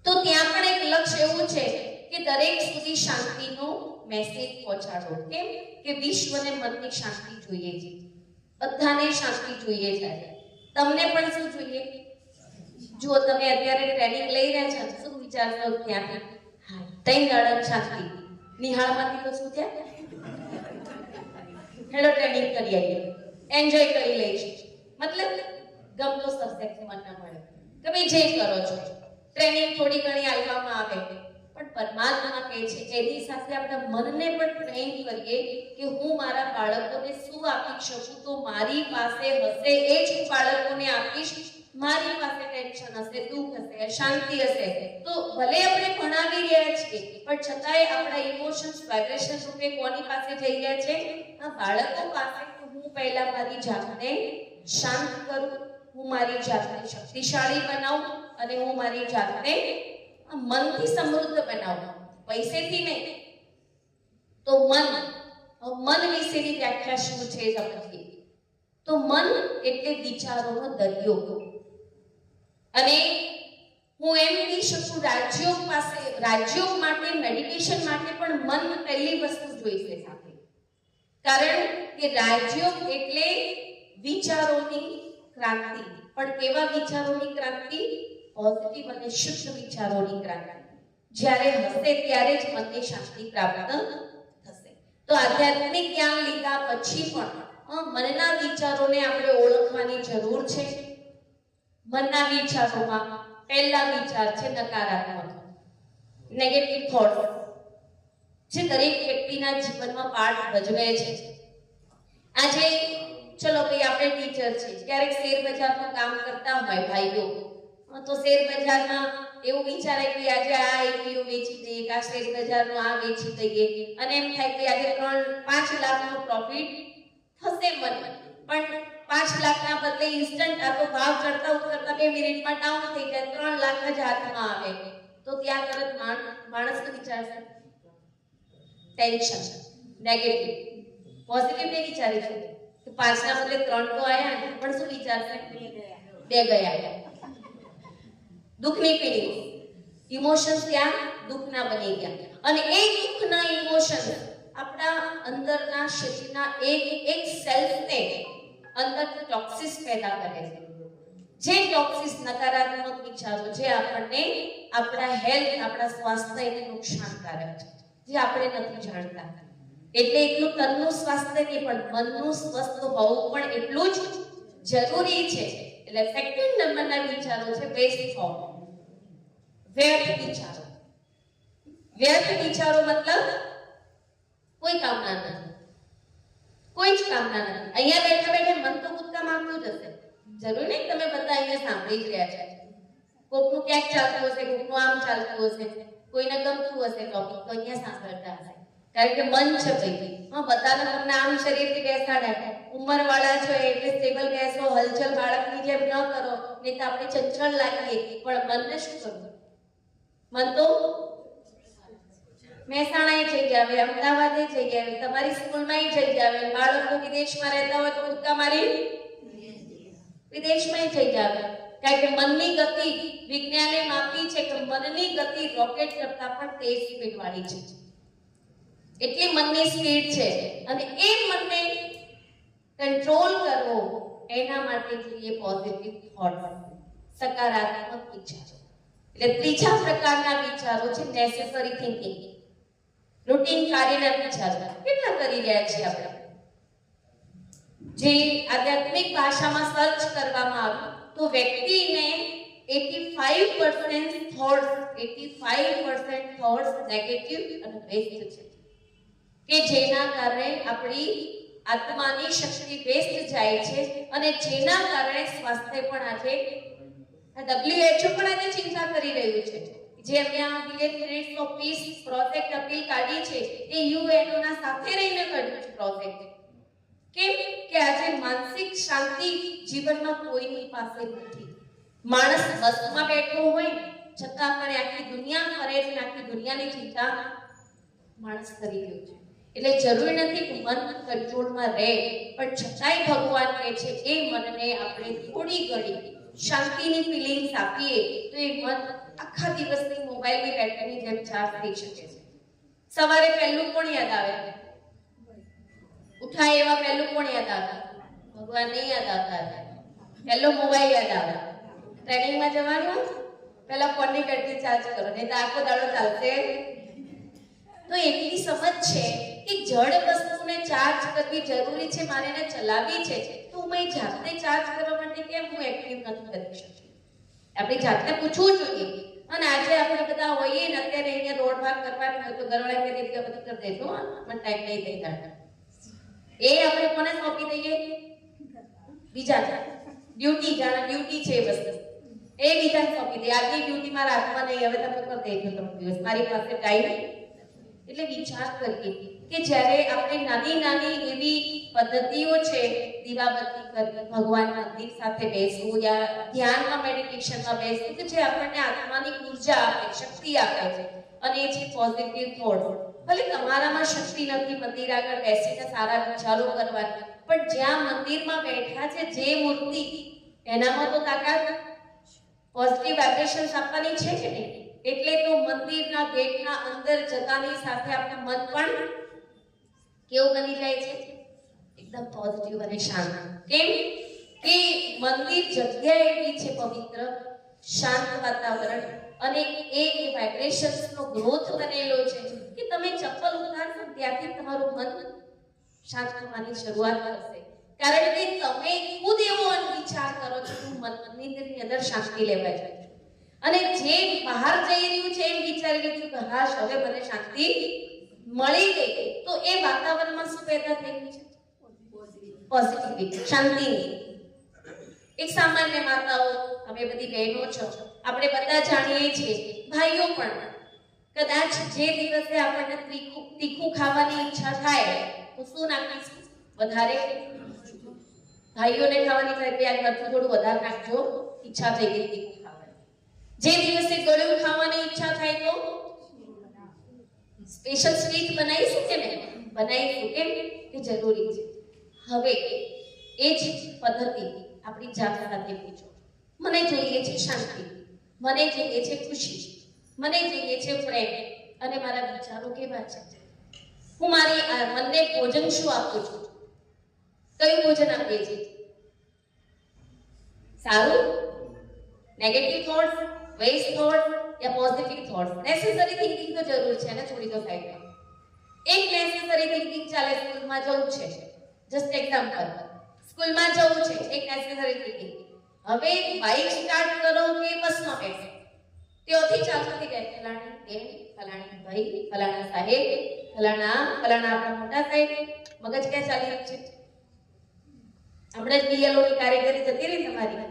તો ત્યાં પણ એક લક્ષ્ય એવું છે કે દરેક સુધી શાંતિનો મેસેજ પહોંચાડો. કેમ કે વિશ્વને મનની શાંતિ જોઈએ છે, બધાને શાંતિ જોઈએ છે. તમને પણ શું જોઈએ? જો તમે અત્યારે ટ્રેનિંગ લઈ રહ્યા છો, શું વિચારશો ત્યાંથી? હા, 3 દાડા શાંતિ. નિહાળમાંથી તો શું થયા? હેલો ટ્રેનિંગ કરી આવીએ, એન્જોય કરી લઈશું. મતલબ ગમતો સબ્જેક્ટ મનને મળે કે ભાઈ જે કરો છો ટ્રેનિંગ થોડી ઘણી આપવામાં આવે, પણ પરમાત્મા કહે છે એની સાથે આપણા મનને પણ ટ્રેન કરીએ કે હું મારા બાળકોને શું આપી શકું. તો મારી પાસે હશે એ જ હું બાળકોને આપીશ. મારી પાસે ટેન્શન હશે, દુઃખ હશે, અશાંતિ હશે, તો ભલે આપણે ભણાવી રહ્યા છીએ પણ છતાંય આપણા ઇમોશન્સ વાઇબ્રેશન રૂપે કોની પાસે જઈ રહ્યા છે? આ બાળકો પાસે. તો હું પહેલા મારી જાતને શાંત કરું, હું મારી જાતને શક્તિશાળી બનાવું અને હું મારી જાતને મનથી સમૃદ્ધ બનાવું, પૈસેથી નહીં. તો મન વિશેની વ્યાખ્યા શું છે સમજીએ. તો મન એટલે વિચારોનો દરિયો. અને હું એમ કહી શકું રાજયોગ માટે, મેડિટેશન માટે પણ મન પહેલી વસ્તુ જોઈશે સાથે. કારણ કે રાજયોગ એટલે વિચારોની ક્રાંતિ. પણ કેવા વિચારોની ક્રાંતિ? પોઝિટિવ અને શુદ્ધ વિચારોની ક્રાંતિ. જ્યારે હશે ત્યારે જ મનની શાંતિ પ્રાપ્ત થશે. તો આધ્યાત્મિક જ્ઞાન લીધા પછી પણ મનના વિચારોને આપણે ઓળખવાની જરૂર છે. મનના વિચારોમાં પહેલા વિચાર છે નકારાત્મક, નેગેટિવ થોટ. જે દરેક વ્યક્તિના જીવનમાં પાઠ ભજવે છે. આજે ચલો ભાઈ આપણે ટીચર છે, ક્યારેક શેર બજારનું કામ કરતા હોય ભાઈઓ, તો શેર બજારમાં એવું વિચારે કે આજે આ એપીઓ વેચી દઈએ, કે આ શેર બજારનું આ વેચી દઈએ, અને એમ થાય કે આજે 5 લાખનો પ્રોફિટ થશે મને, પણ 5 લાખના બદલે ઇન્સ્ટન્ટ આ તો ભાવ ચડતા ઉતરતા 2 મિનિટમાં ડાઉન થઈ જાય, 3 લાખ જ હાથમાં આવે, તો ત્યાં તરત માણસ શું વિચારશે? Tension, negative. પોઝિટિવ ને વિચારી છે કે 5 ના બદલે 3 તો આયા ને, પણ શું વિચારશે? 2 ગયા. દુઃખની ફીલિંગ, ઇમોશન્સ ત્યાં દુઃખના બની ગયા, અને એ દુઃખના ઇમોશન્સ આપણા અંદરના શરીરના એક સેલ્ફને અંદરથી ટોક્સિસ પેદા કરે છે. જે ટોક્સિસ નકારાત્મક વિચારો જે આપણને આપણા હેલ્થ, આપણા સ્વાસ્થ્યને નુકસાનકારક છે, જે આપણે નથી જાણતા. એટલે એકલું તનનું સ્વાસ્થ્ય નહીં, પણ મનનું સ્વસ્થ હોવું પણ એટલું જ જરૂરી છે. એટલે સેકન્ડ નંબરના વિચારો છે વેસ્ટ થોટ, વ્યર્થ વિચારો. વ્યર્થ વિચારો મતલબ કોઈ કામના નથી, કોઈ જ કામના નથી. અહીંયા બેઠા બેઠા મન તો કૂદકા માંગતું જ હશે, જરૂર નહીં તમે બધા અહીંયા સાંભળી જ રહ્યા છે. કોકનું ક્યાંક ચાલતું હશે, કોકનું આમ ચાલતું હશે, કોઈને ગમતું હશે ટોપિક, તો અહીંયા સાંભળતા હશે, કારણ કે મન છે ભાઈ. હા, બધાને તમને આમ શરીરથી બેસાડે, ઉંમરવાળા છો એટલે સ્ટેબલ બેસો, હલચલ બાળકની જેમ ન કરો, નહીં તો આપણે ચંચળ લાગીએ. પણ મનને શું કરવું? મન તો મહેસાણાએ જઈ આવે, અમદાવાદે જઈ આવે, તમારી સ્કૂલમાં જઈ આવે, બાળકો વિદેશમાં રહેતા હોય તો કૂદકા મારી વિદેશમાં જઈ આવે, કારણ કે મનની ગતિ વિજ્ઞાને માપી છે કે મનની ગતિ રોકેટ કરતા પણ તેજ સ્પીડ વાળી છે. એટલી મનની સ્પીડ છે, અને એ મનને કંટ્રોલ કરવો એના માટે જોઈએ પોઝિટિવ થોટ, સકારાત્મક વિચારો. એટલે ત્રીજા પ્રકારના વિચારો છે નેસેસરી થિંકિંગ, રૂટીન કાર્યના વિચારો. કેટલા કરી રહ્યા છીએ આપણે? જે આધ્યાત્મિક ભાષામાં સર્ચ કરવામાં આવ્યું તો વ્યક્તિને 85% થોટ્સ નેગેટિવ અને વેસ્ટ છે, કે જેના કારણે આપણી આત્માની શક્તિ વેસ્ટ જાય છે, અને જેના કારણે સ્વાસ્થ્ય પણ આજે WHO પણ આજે ચિંતા કરી રહ્યું છે. જે અહીંયા billion minutes of piece project appeal કાઢી છે, એ યુએનઓ ના સાથે રહીને કાઢ્યું છે પ્રોજેક્ટ. કેમ કે આજે માનસિક શાંતિ જીવનમાં કોઈની પાસે નથી. માણસ બસમાં બેઠો હોય છતાં પણ આખી દુનિયા ફરે છે, આખી દુનિયાની ચિંતા માણસ કરી રહ્યો છે. એટલે જરૂરી નથી કે મન કંટ્રોલમાં રહે, પણ છતાંય ભગવાન કહે છે એ મનને આપણે થોડી ઘડી શાંતિની ફિલિંગ્સ આપીએ તો એ મન આખા દિવસની મોબાઈલની બેટરીની જેમ ચાર્જ થઈ શકે છે. સવારે પહેલું કોણ યાદ આવે? ઉઠાય એવા પહેલું કોણ યાદ આવે? ભગવાન નહીં યાદ આવતા. પહેલો મોબાઈલ યાદ આવે. ટ્રેનિંગમાં જવાનું પહેલા ફોનની બેટરી ચાર્જ કરો, નહીં તો આખો દાડો ચાલશે. તો એટલી સમજ છે કે જડ વસ્તુને ચાર્જ કરવી જરૂરી છે, મારે એને ચલાવવી છે, તો હું જાતે ચાર્જ કરવા માટે કેમ હું એક્ટિવ નથી કરી શકતી? આપણે જાતને પૂછવું જોઈએ. અને આજે આપણે બધા હોઈએ ને, અત્યારે અહીંયા દોડ ભાગ કરવાની હોય તો ઘરવાળા કહે કે બધું કરી દેજો, મને ટાઈમ નહીં થઈ જાય. એ આપણે કોને સોંપી દઈએ? બીજા ડ્યુટી, જાણે ડ્યુટી છે એ વસ્તુ, એ બીજાને સોંપી દે. આજની ડ્યુટી મારા હાથમાં નહીં, હવે તમે કરી દેજો તમે દિવસ, મારી પાસે ટાઈમ. એટલે વિચાર કરીએ કે જ્યારે આપણે નાની નાની એવી પદ્ધતિઓ છે, દીવાબત્તી કરવી, ભગવાન મંદિર સાથે બેસવું, યા ધ્યાનમાં મેડિટેશનમાં બેસવું, કે જે આપણને આત્માની ઉર્જા આપે, શક્તિ આપે છે, અને એ છે પોઝિટિવ થોટ. ભલે તમારામાં શક્તિ નથી મંદિર આગળ બેસીને સારા વિચારો કરવાની, પણ જ્યાં મંદિરમાં બેઠા છે જે મૂર્તિ, એનામાં તો તાકાત પોઝિટિવ વાઇબ્રેશન્સ આપવાની છે કે નહીં? એટલે તો મંદિરના ગેટના અંદર જતાની સાથે આપણું મન પણ કેવું બની જાય છે? એકદમ પોઝિટિવ અને શાંત. કેમ કે મંદિર જગ્યા એવી છે પવિત્ર, શાંત વાતાવરણ, અને એ વાઇબ્રેશન્સનો ગ્રોથ બનેલો છે કે તમે ચપ્પલ ઉતારશો ત્યાંથી તમારું મન શાંત થવાની શરૂઆત કરશે, કારણ કે તમે ખુદ એવો વિચાર કરો છો કે મંદિરની અંદર શાંતિ લેવા જોઈએ. અને જે બહાર જઈ રહ્યું છે એમ વિચારી રહ્યું છું કે હાશ હવે મને શાંતિ મળી ગઈ તો એ વાતાવરણમાં શું પેદા થઈ ગયું છે? પોઝિટિવિટી, શાંતિની. એક સામાન્ય માતાઓ, અમે બધી બહેનો છો, આપણે બધા જાણીએ છીએ, ભાઈઓ પણ, કદાચ જે દિવસે આપણને તીખું ખાવાની ઈચ્છા થાય તો શું નાખીશું? વધારે. ભાઈઓને ખાવાની થાય કે આ થોડું વધારે નાખજો, ઈચ્છા થઈ ગઈ તીખું ખાવાની. જે દિવસે ગળ્યું ખાવાની ઈચ્છા થાય તો સ્પેશિયલ સ્વીટ બનાવીશું કે નહીં? બનાવીશું. કેમ કે જરૂરી છે. હવે એ જ પદ્ધતિ આપણી જાત સાથે પૂછો. મને જોઈએ છે શાંતિ, મને જોઈએ છે ખુશી, મને જોઈએ છે પ્રેમ, અને મારા વિચારો કેવા છે? હું મારી મનને ભોજન શું આપું છું? કયું ભોજન આપીએ છીએ? સારું, નેગેટિવ થોટ્સ, વેસ્ટ થોટ્સ યા પોઝિટિવ થોટ્સ? નેસેસરી થિંકિંગ તો જરૂર છે ને, છોડી દો સાઈડમાં. એક નેસેસરી થિંકિંગ ચાલે, સ્કૂલમાં જવું છે, જસ્ટ એક્ઝામ્પલ, સ્કૂલમાં જવું છે, એક નેસેસરી થિંકિંગ. હવે બાઇક સ્ટાર્ટ કરો કે બસમાં બેસો, ત્યાંથી ચાલુ થઈ જાય ફલાણી બેન, ફલાણી ભાઈ, ફલાણા સાહેબ, ફલાણા આપણા મોટા સાહેબ. મગજ ક્યાં ચાલી રહ્યું છે? આપણે જ BLO ની કારીગરી જતી રહી તમારી,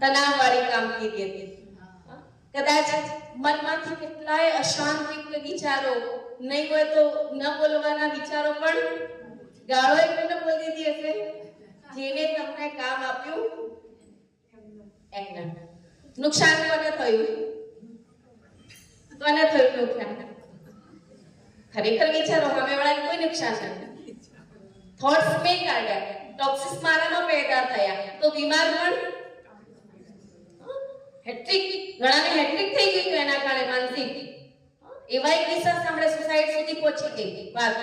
તણાવવાળી કામગીરી હતી. કદાચ મનમાંથી કેટલાય અશાંતિક વિચારો, નહીં હોય તો ન બોલવાના વિચારો પણ, ગાળો કોને બોલી દીધી હશે? જેને તમને કામ આપ્યું એમને. નુકસાન કોને થયું? કોને થયું નુકસાન? ખરેખર વિચારો, સામેવાળાને કોઈ નુકસાન નથી. થોટ્સ મેં કાઢ્યા, ટોક્સિસ મારામાં પેદા થયા, તો બીમાર પણ હેટ્રિક, ઘણાને હેટ્રિક થઈ ગયું એના કારણે માનસિક. એવા એક કિસ્સા સાંભળે, સુસાઇડ સુધી પહોંચી ગઈ વાત.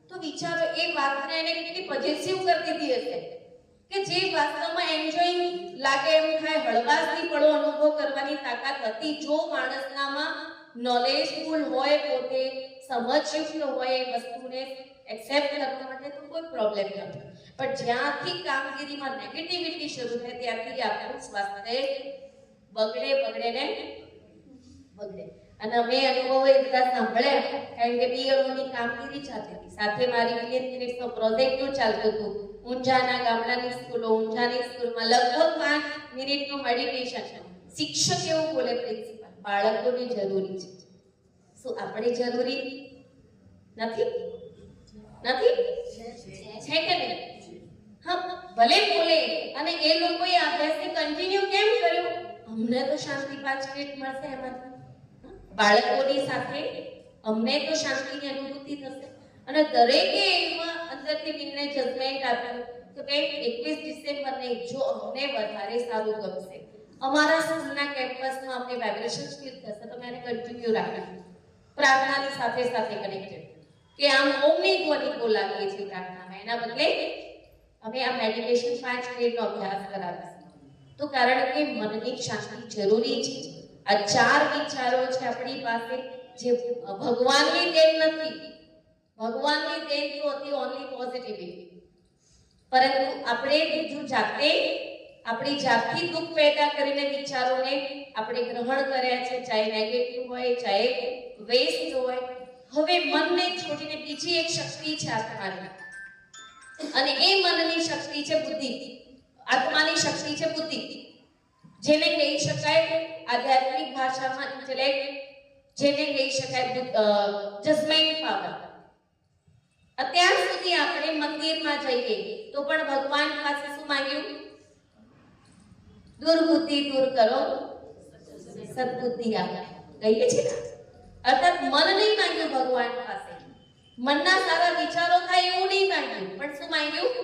તો વિચારો, એ વાતને એને કેટલી પોઝિટિવ કરી દીધી હશે કે જે વાસ્તવમાં એન્જોય લાગે એમ થાય, હળવાશથી પડો અનુભવ કરવાની તાકાત હતી. જો માણસનામાં નોલેજફુલ હોય, પોતે સમજયુક્ત હોય એ વસ્તુને એક્સેપ્ટ કરવા માટે, તો કોઈ પ્રોબ્લેમ નથી. પણ જ્યાંથી કામગીરીમાં નેગેટિવિટી શરૂ થાય ત્યાંથી આપણું સ્વાસ્થ્ય બગડે ને બગડે. અને અમે અનુભવો એ બધા સાંભળ્યા, કારણ કે BLOની કામગીરી ચાલતી હતી, સાથે મારી ક્લિયર મિનિટ્સનો પ્રોજેક્ટ ચાલતું હતું. ઊંઝાના ગામડાની સ્કૂલો, ઊંઝાની સ્કૂલમાં લગભગ 5 મિનિટનું મેડિટેશન. શિક્ષક એવું બોલે, પ્રિન્સિપલ, બાળકોને જરૂરી છે. શું આપણે જરૂરી નથી? છે કે નહીં? હા, ભલે બોલે. અને એ લોકોએ અભ્યાસને કન્ટિન્યુ કેમ કર્યો? અમને તો શાંતિ 5 મિનિટ મળશે એમાંથી, બાળકોની સાથે અમને તો શાંતિની અનુભૂતિ થશે. અને દરેકે એમાં અંદરથી નિર્ણય જજમેન્ટ આપ્યો કે બેન 21 ડિસેમ્બરને જો અમને વધારે સારું ગમશે, અમારા સ્કૂલના કેમ્પસમાં અમને વાઇબ્રેશન ફીલ થશે, તો મેં કન્ટિન્યુ રાખ્યું. પ્રાર્થનાની સાથે કનેક્ટેડ, કે આમ ઓમની ધ્વનિ બોલાવીએ છીએ પ્રાર્થનામાં, એના બદલે અમે આ મેડિટેશન 5 મિનિટનો અભ્યાસ કરાવીશું. તો કારણ કે મનની શાંતિ જરૂરી છે. આ 4 વિચારો છે આપણી પાસે, જે ભગવાનની દેન નથી. ભગવાનની દેન તો હતી ઓનલી પોઝિટિવિટી, પરંતુ આપણે બીજું જાતે આપણી જાતથી દુઃખ પેદા કરીને વિચારોને આપણે ગ્રહણ કર્યા છે, ચાહે નેગેટિવ હોય, ચાહે વેસ્ટ હોય. હવે મનને છોડીને બીજી એક શક્તિ છે આત્માની, અને એ મનની શક્તિ છે બુદ્ધિ. આત્માની શક્તિ છે બુદ્ધિ, જેને કહી શકાય આધ્યાત્મિક ભાષામાં ઇન્ટેલેક્ટ, જેને કહી શકાય જજમેન્ટ પાવર. અત્યાર સુધી આપણે મંદિરમાં જઈએ તો પણ ભગવાન પાસે શું માંગ્યું? દુર્બુદ્ધિ દૂર કરો, સદબુદ્ધિ આપો, કહીએ છીએ ને. અર્થાત મન નહીં માંગ્યું ભગવાન પાસે, મનના સારા વિચારો થાય એવું નહીં માંગ્યું, પણ શું માંગ્યું?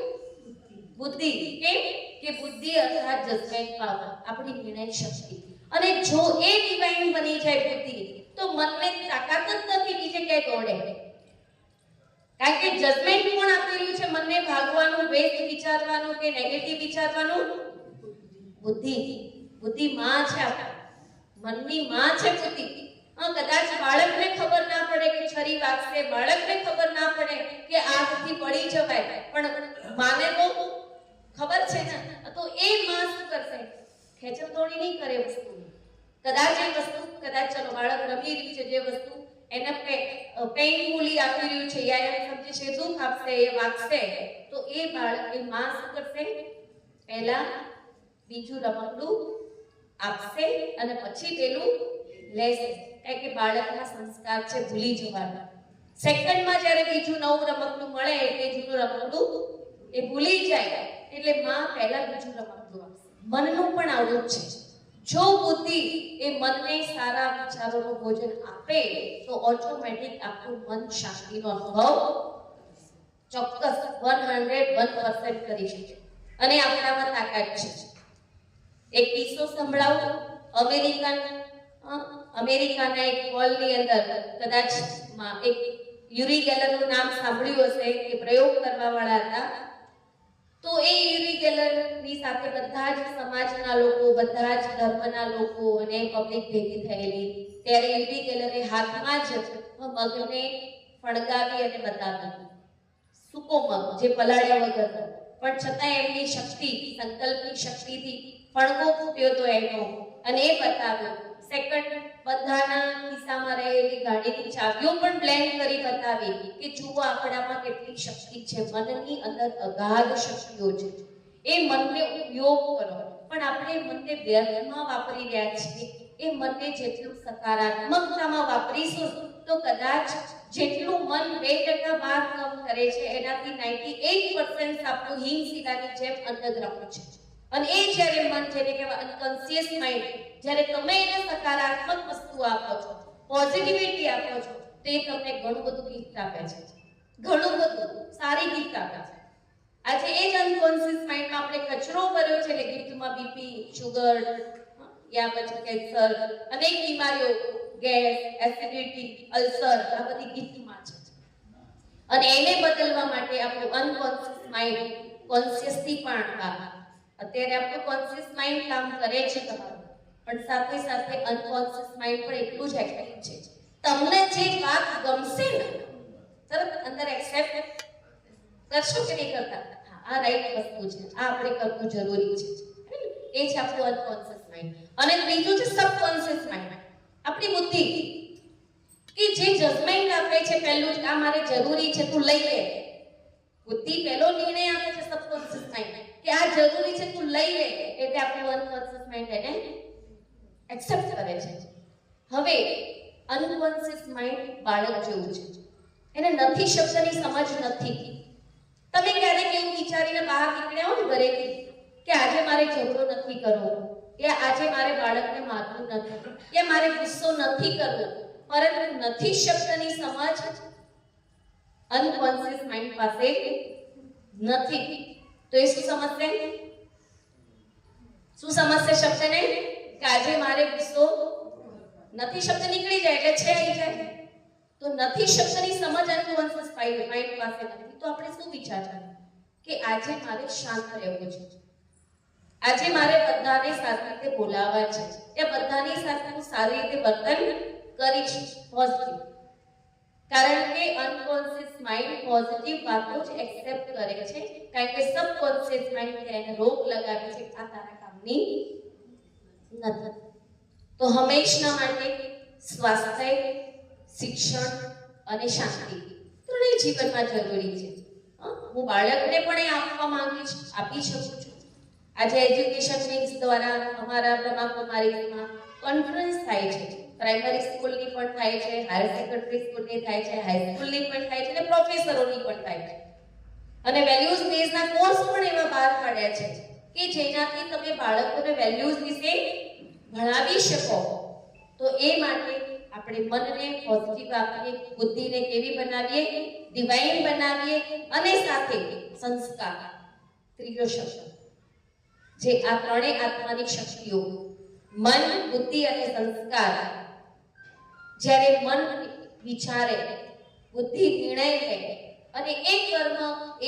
બુદ્ધિ. કેમ કે બુદ્ધિ અર્થાત જજમેન્ટ પાવર, આપણી નિર્ણય શક્તિ. અને જો એ ડિવાઇન બની જાય બુદ્ધિ, તો મનને તાકાત જ નથી બીજે ક્યાંય દોડે. કારણ કે જજમેન્ટ કોણ આપેલું છે મનને ભાગવાનું, વેસ્ટ વિચારવાનું કે નેગેટિવ વિચારવાનું? બુદ્ધિ. બુદ્ધિ માં છે, મનની માં છે બુદ્ધિ. કદાચ બાળકને ખબર ના પડે કે છરી વાગશે, બાળકને ખબર ના પડે કે આગથી પડી જવાય, પણ માને તો ખબર છે ને. તો એ માં શું કરશે? ખેંચમદોડી નહીં કરે વસ્તુની. કદાચ એ વસ્તુ, કદાચ ચલો બાળક રમી રહ્યું છે, જે વસ્તુ એને પેઇનફુલી આપી રહ્યું છે યા એમ સમજે છે દુઃખ આપશે એ વાગશે, તો એ બાળક એ માં શું કરશે? પહેલા બીજું રમકડું આપશે અને પછી પેલું લેશે, કારણ કે બાળકના સંસ્કાર છે ભૂલી જવાના. સેકન્ડમાં જ્યારે બીજું નવું રમકડું મળે એટલે જૂનું રમકડું એ ભૂલી જાય, એટલે માં પહેલા બીજું રમકડું આપશે. મનનું પણ આવું જ છે. જો બુદ્ધિ એ મનને સારા વિચારોનું ભોજન આપે તો ઓટોમેટિક આપણું મન શાંતિનો અનુભવ ચોક્કસ 101% કરી શકે અને આપણામાં તાકાત છે. એક કિસ્સો સંભળાવું. અમેરિકાના એક હોલની અંદર કદાચ એક યુરી ગેલરનું નામ સાંભળ્યું હશે, એ પ્રયોગ કરવા વાળા હતા. તો એ યુરી ગેલરની સાથે બધા જ સમાજના લોકો, બધા જ ધર્મના લોકો અને પબ્લિક ભેગી થયેલી. ત્યારે યુરી ગેલરે હાથમાં જ મગને ફણગાવી અને બતાવ્યું, સૂકો મગ જે પલાળ્યા વગર, પણ છતાં એમની શક્તિ, સંકલ્પની શક્તિથી ફણગો ફૂટ્યો તો એનો અને એ બતાવ્યો. સેકન્ડ બધાના ખિસ્સામાં રહેલી ગાડીની ચાવીઓ પણ બ્લેન્ડ કરી બતાવી કે જુઓ આપણામાં કેટલી શક્તિ છે, મનની અંદર અગાધ શક્તિઓ છે, એ મનને ઉપયોગ કરો. પણ આપણે મનને વ્યર્થમાં વાપરી રહ્યા છીએ. એ મનને જેટલું સકારાત્મકતામાં વાપરીશું તો કદાચ જેટલું મન 2% બહાર કામ કરે છે એનાથી 98% આપણું હિમશિલાની જેમ અંતર્ગ્રહ છે. અને એ જ્યારે મન, જેને કહેવાય અનકોન્શિયસ માઇન્ડ, જ્યારે તમે એને સકારાત્મક વસ્તુ આપો છો, પોઝિટિવિટી આપો છો, તો એ તમને ઘણું બધું ગિફ્ટ આપે છે, ઘણું બધું સારી ગિફ્ટ આપે છે. આજે એ જ અનકોન્શિયસ માઇન્ડમાં આપણે કચરો ભર્યો છે, એટલે ગિફ્ટમાં બીપી, શુગર, યા પછી કેન્સર, અનેક બીમારીઓ, ગેસ, એસિડિટી, અલ્સર, આ બધી ગિફ્ટમાં છે. અને એને બદલવા માટે આપણું અનકોન્શિયસ માઇન્ડ કોન્શિયસથી પણ અત્યારે આપણું કોન્શિયસ માઇન્ડ કામ કરે છે તમારું, પણ સાથે સાથે અનકોન્શિયસ માઇન્ડ પણ એટલું જ એક્ટિવ છે. તમને જે વાત ગમશે ને તરત અંદર એક્સેપ્ટ કરશો કે નહીં કરતા? આ રાઈટ વસ્તુ છે, આ આપણે કરવું જરૂરી છે. એ છે આપણું અનકોન્શિયસ માઇન્ડ. અને ત્રીજું છે સબકોન્શિયસ માઇન્ડ, આપણી બુદ્ધિ, કે જે જજમેન્ટ આપે છે પહેલું જ આ મારે જરૂરી છે તું લઈ લે. બુદ્ધિ પહેલો નિર્ણય આપે છે સબકોન્શિયસ માઇન્ડ કે આ જરૂરી છે તું લઈ લે, એટલે આપણું અનકોન્શિયસ માઇન્ડ એને એક્સેપ્ટ કરે છે. હવે અનકોન્શિયસ માઇન્ડ બાળક જેવું છે, એને નથી શબ્દની સમજ નથી. તમે ક્યારેક એવું વિચારીને બહાર નીકળ્યા હો ને ઘરેથી કે આજે મારે ઝઘડો નથી કરવો, કે આજે મારે બાળકને મારવું નથી, કે મારે ગુસ્સો નથી કરવો, પરંતુ નથી શબ્દની સમજ અનકોન્શિયસ માઇન્ડ પાસે નથી. તો એ શું સમજશે? શું સમજશે શબ્દને? કે આજે મારે ગુસ્સો નથી, શબ્દ નીકળી જાય એટલે છે આવી જાય. તો નથી શબ્દની સમજ અનકોન્શિયસ માઇન્ડ પાસે નથી. તો આપણે શું વિચારવાનું કે આજે મારે શાંત રહેવું છે, આજે મારે બધાને સારી રીતે બોલાવવા છે, કે બધાની સાથે હું સારી રીતે વર્તન કરીશ, પોઝિટિવ. કારણ કે અનકોન્શિયસ માઇન્ડ પોઝિટિવ વાતો જ એક્સેપ્ટ કરે છે, કારણ કે સબકોન્શિયસ માઇન્ડ એને રોક લગાવે છે આ તારા કામની નથી. તો હંમેશા માટે સ્વાસ્થ્ય, શિક્ષણ અને શાંતિ ત્રણેય જીવનમાં જરૂરી છે. હું બાળકને પણ એ આપવા માંગુ છું, આપી શકું છું. આજે એજ્યુકેશન વિંગ્સ દ્વારા અમારા બ્રહ્માકુમારીમાં કોન્ફરન્સ થાય છે. પ્રાઇમરી સ્કૂલની પણ થાય છે, હાયર સેકન્ડરી સ્કૂલની થાય છે, હાઈસ્કૂલની પણ થાય છે અને પ્રોફેસરોની પણ થાય છે. અને વેલ્યુઝ બેઝના કોર્સ પણ એવા બહાર પાડ્યા છે કે જેનાથી તમે બાળકોને વેલ્યુઝ વિશે ભણાવી શકો. તો એ માટે આપણે મનને પોઝિટિવ આપીએ, બુદ્ધિને કેવી બનાવીએ? ડિવાઇન બનાવીએ, અને સાથે સંસ્કાર, ત્રીજો શબ્દ, જે આ ત્રણેય આત્માની શક્તિઓ મન, બુદ્ધિ અને સંસ્કાર, જ્યારે મન વિચારે, બુદ્ધિ નિર્ણય લે અને એક કર્મ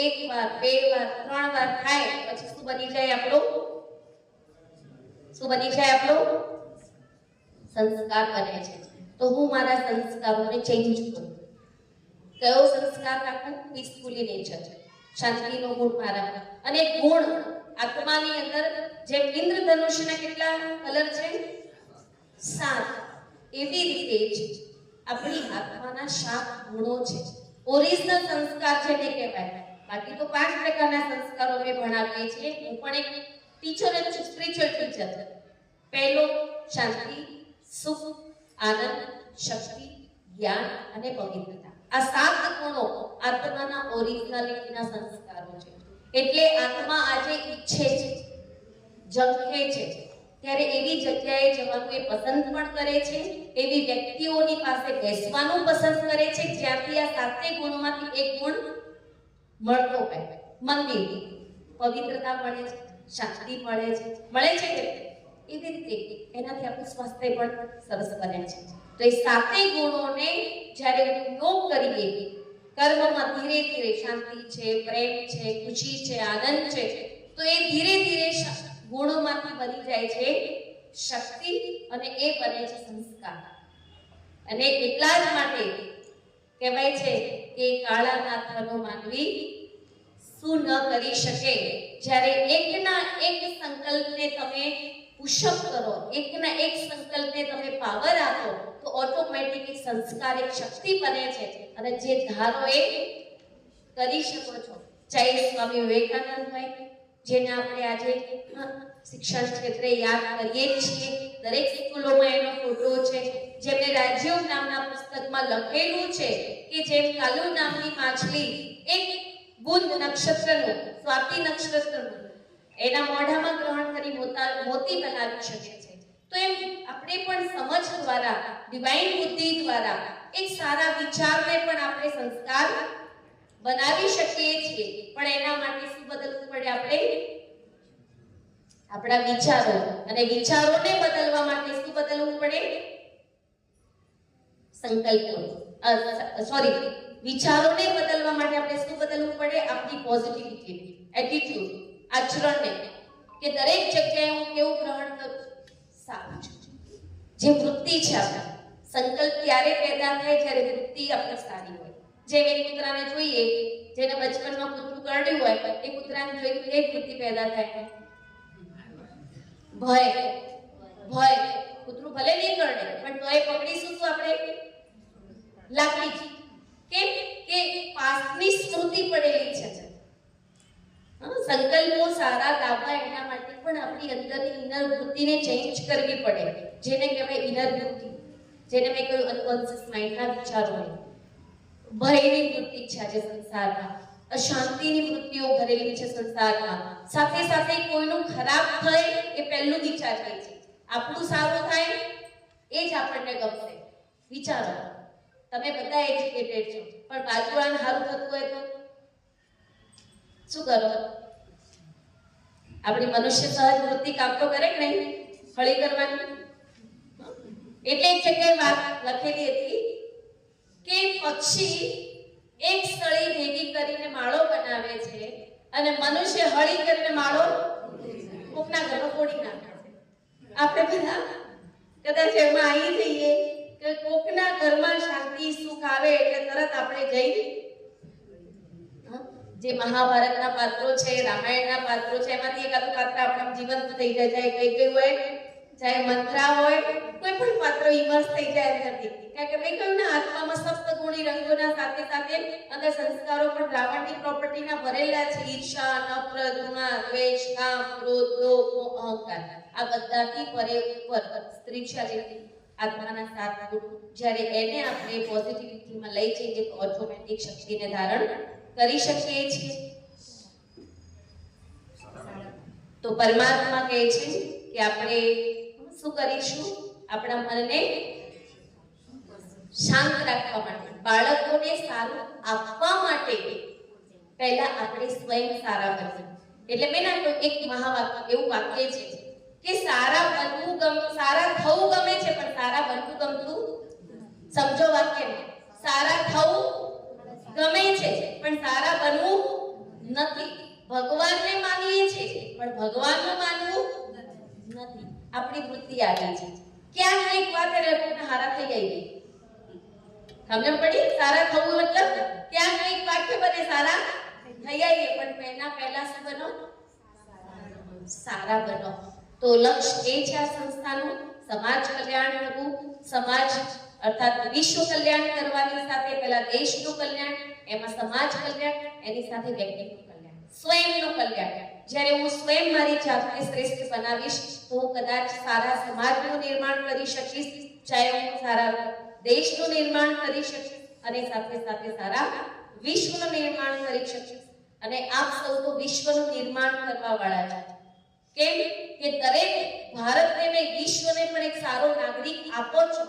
એક વાર, બે વાર, 3 વાર થાય પછી શું બની જાય આપણું? શું બની જાય આપણું? સંસ્કાર બને છે. તો હું મારા સંસ્કારોને ચેન્જ કરું. કયો સંસ્કાર રાખું? પીસફુલી નેચર, શાંતિનો ગુણ મારા. અને ગુણ આત્માની અંદર જેમ ઇન્દ્રધનુષ્યના કેટલા કલર છે? 7. એવી રીતે જ આપણી આત્માના 7 ગુણો છે, ઓરિજિનલ સંસ્કાર જેને કહેવાય. બાકી તો 5 પ્રકારના સંસ્કારો અમે ભણાવીએ છીએ. હું પણ એક ટીચર જ છું, સ્પિરિચ્યુઅલ ટીચર. પહેલો શાંતિ, સુખ, આનંદ, શક્તિ, જ્ઞાન અને પવિત્રતા. આ 7 ગુણો આત્માના ઓરિજિનાલિટીના સંસ્કારો છે. એટલે આત્મા આજે ઈચ્છે છે, ઝંખે છે, ત્યારે એવી જગ્યાએ જવાનું એ પસંદ પણ કરે છે, એવી વ્યક્તિઓની પાસે બેસવાનું પસંદ કરે છે જ્યાંથી આ 7 ગુણોમાંથી એક ગુણ મળતો હોય. મંદિર, પવિત્રતા મળે છે, શાંતિ મળે છે કે એવી રીતે એનાથી આપણું સ્વાસ્થ્ય પણ સરસ બને છે. તો એ 7 ગુણોને જ્યારે ઉપયોગ કરીએ કર્મમાં, ધીરે ધીરે શાંતિ છે, પ્રેમ છે, ખુશી છે, આનંદ છે, તો એ ધીરે ધીરે ગુણોમાંથી બની જાય છે શક્તિ અને એ બને છે સંસ્કાર. અને એટલા જ માટે કહેવાય છે કે કાળા નાથનો માનવી શું ન કરી શકે. જ્યારે એકના એક સંકલ્પને તમે પુશઅપ કરો, એકના એક સંકલ્પને તમે પાવર આપો, તો ઓટોમેટિક સંસ્કાર એક શક્તિ બને છે અને જે ધારો એ કરી શકો છો. ચાહે સ્વામી વિવેકાનંદ હોય, જેને આપણે આજે શિક્ષણ ક્ષેત્રે યાદ કરીએ છીએ, દરેક સ્કૂલોમાં એનો ફોટો છે. જેમને રાજયોગ નામના પુસ્તકમાં લખેલું છે કે જેમ કાલુ નામની માછલી એક બુંદ નક્ષત્રનું, સ્વાતિ નક્ષત્રનું એના મોઢામાં ગ્રહણ કરી મોતી બનાવી શકે છે, તો એમ આપણે પણ સમજ દ્વારા, ડિવાઇન બુદ્ધિ દ્વારા એક સારા વિચારને પણ આપણે સંસ્કાર બનાવી શકીએ છીએ. પણ એના માટે શું બદલવું પડે? આપણે આપણા વિચારો, અને વિચારોને બદલવા માટે શું બદલવું પડે? વિચારોને બદલવા માટે આપણે શું બદલવું પડે? આપણી પોઝિટિવિટી, એટીટ્યુડ, આચરણને, કે દરેક જગ્યાએ હું કેવું ગ્રહણ કરું? સારું છે. જે વૃત્તિ છે આપણી, સંકલ્પ ત્યારે પેદા થાય જ્યારે વૃત્તિ આપણી સારી હોય. જેમ એક કૂતરાને જોઈએ, જેને બચપનમાં કૂતરું કરડ્યું હોય, એ કૂતરાને જોઈને એક વૃત્તિ પેદા થાય, ભય. કૂતરું ભલે નહીં કરડે પણ તોય પકડીશું તો આપણે લાકડી. કેમ કે પાસ્ટની સ્મૃતિ પડેલી છે. સંકલ્પો સારા લાવવા એના માટે પણ આપણી અંદરની ઇનર વૃત્તિને ચેન્જ કરવી પડે, જેને કહેવાય ઇનર વૃત્તિ, જેને મેં કહ્યું અનકોન્શિયસ માઇન્ડના વિચારો. ભયની વૃત્તિ છે આજે સંસારમાં, અશાંતિની વૃત્તિઓ ભરેલી છે સંસારમાં. સાથે સાથે કોઈનું ખરાબ થાય એ પહેલું વિચાર છે, આપણું સારું થાય એ જ આપણને ગમશે. વિચારો, તમે બધા એજ્યુકેટેડ છો, પણ બાજુવાળાને સારું થતું હોય તો શું કરો? આપણી મનુષ્ય સહજ વૃત્તિ કામ તો કરે કે નહીં? હળી કરવાની. એટલે એક જગ્યાએ વાત લખેલી હતી કે પક્ષી એક સ્થળે ભેગી કરીને માળો બનાવે છે અને મનુષ્ય હળી કરીને માળો કોકના ઘરમાં ફોડી નાખે છે. આપણે બધા કદાચ એમાં આવી જઈએ કે કોકના ઘરમાં શાંતિ સુખ આવે એટલે તરત આપણે જઈ, જે મહાભારતના પાત્રો છે, રામાયણના પાત્રો છે, એમાંથી એકાદું પાત્ર આપણા જીવંત થઈ જાય. કઈ હોય, ચાહે મંત્રા હોય, કોઈ પણ પાત્ર ઇમર્સ થઈ જાય નથી. કારણ કે મેં કહ્યું ને, આત્મામાં સપ્તગુણી રંગોના સાથે સાથે અંદર સંસ્કારો પણ રાવણની પ્રોપર્ટીના ભરેલા છે. ઈર્ષા, નફરત, ઘૃણા, દ્વેષ, કામ, ક્રોધ, લોભ, અહંકાર. આ બધાથી પરે ઉપર સ્પિરિચ્યુઆલિટી, આત્માના 7 ગુણ, જ્યારે એને આપણે પોઝિટિવિટીમાં લઈ જઈએ તો ઓટોમેટિક શક્તિને ધારણ કરી શકીએ છીએ. તો પરમાત્મા કહે છે કે આપણે શું કરીશું? આપણા મનને શાંત રાખવા માટે, બાળકોને સારું આપવા માટે પહેલા આપણે સ્વયં સારા બનવું. એટલે મેં ના એક મહાવાક્ય, એવું વાક્ય છે કે સારા બનવું સારા થવું ગમે છે, પણ સારા બનવું ગમતું. સમજો વાક્યને, સારા થવું ગમે છે પણ સારા બનવું નથી. ભગવાનને માનીએ છીએ પણ ભગવાનનું માનવું નથી. આપણી વૃત્તિ આવી છે. ક્યાં એક વાત એટલે હારા થઈ ગઈ, સમજ પડી? સારા થવું મતલબ ક્યાં એક વાક્ય બને સારા થઈ આવીએ, પણ પહેલા શું બનો? સારા બનો. તો લક્ષ્ય એ છે આ સંસ્થાનું, સમાજ કલ્યાણ કરવું, સમાજ અર્થાત વિશ્વ કલ્યાણ કરવાની સાથે પહેલા દેશનું કલ્યાણ, એમાં સમાજ કલ્યાણ, એની સાથે વ્યક્તિનું કલ્યાણ, સ્વયંનું કલ્યાણ. જ્યારે હું સ્વયં મારી જાતને શ્રેષ્ઠ બનાવીશ તો હું કદાચ સારા સમાજનું નિર્માણ કરી શકીશ, ચાહે હું સારા દેશનું નિર્માણ કરી શકીશ અને સાથે સાથે સારા વિશ્વનું નિર્માણ કરી શકીશ. અને આપ સૌ તો વિશ્વનું નિર્માણ કરવા વાળા છો. કેમ કે દરેક ભારતને ને વિશ્વને પણ એક સારો નાગરિક આપો છો.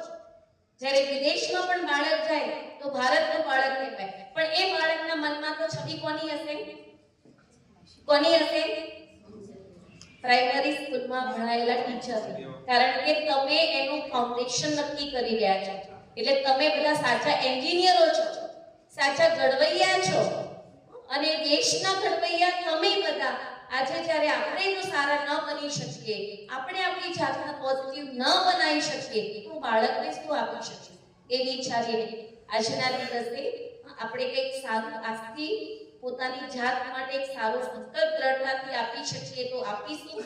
જ્યારે વિદેશમાં પણ બાળક જાય તો ભારતનું બાળક કહેવાય, પણ એ બાળકના મનમાં તો છબી કોની હશે? કોની હશે? પ્રાઇમરી સ્કૂલમાં ભણાયેલા ટીચર. કારણ કે તમે એનું ફાઉન્ડેશન નક્કી કરી રહ્યા છો. એટલે તમે બધા સાચા એન્જિનિયરો છો, સાચા ઘડવૈયા છો અને દેશના ઘડવૈયા તમે બધા. આજે જ્યારે આપણે જો સારા ન બની શકીએ, આપણે આપણી જાતને પોઝિટિવ ન બનાવી શકીએ તો બાળકને શું આપી શકીએ? એ વિચારીને આજના દિવસે આપણે કંઈક સારું આજથી પોતાની જાત માટે એક સારો સંકલ્પ દ્રઢતાથી આપી શકીએ તો આપીશું.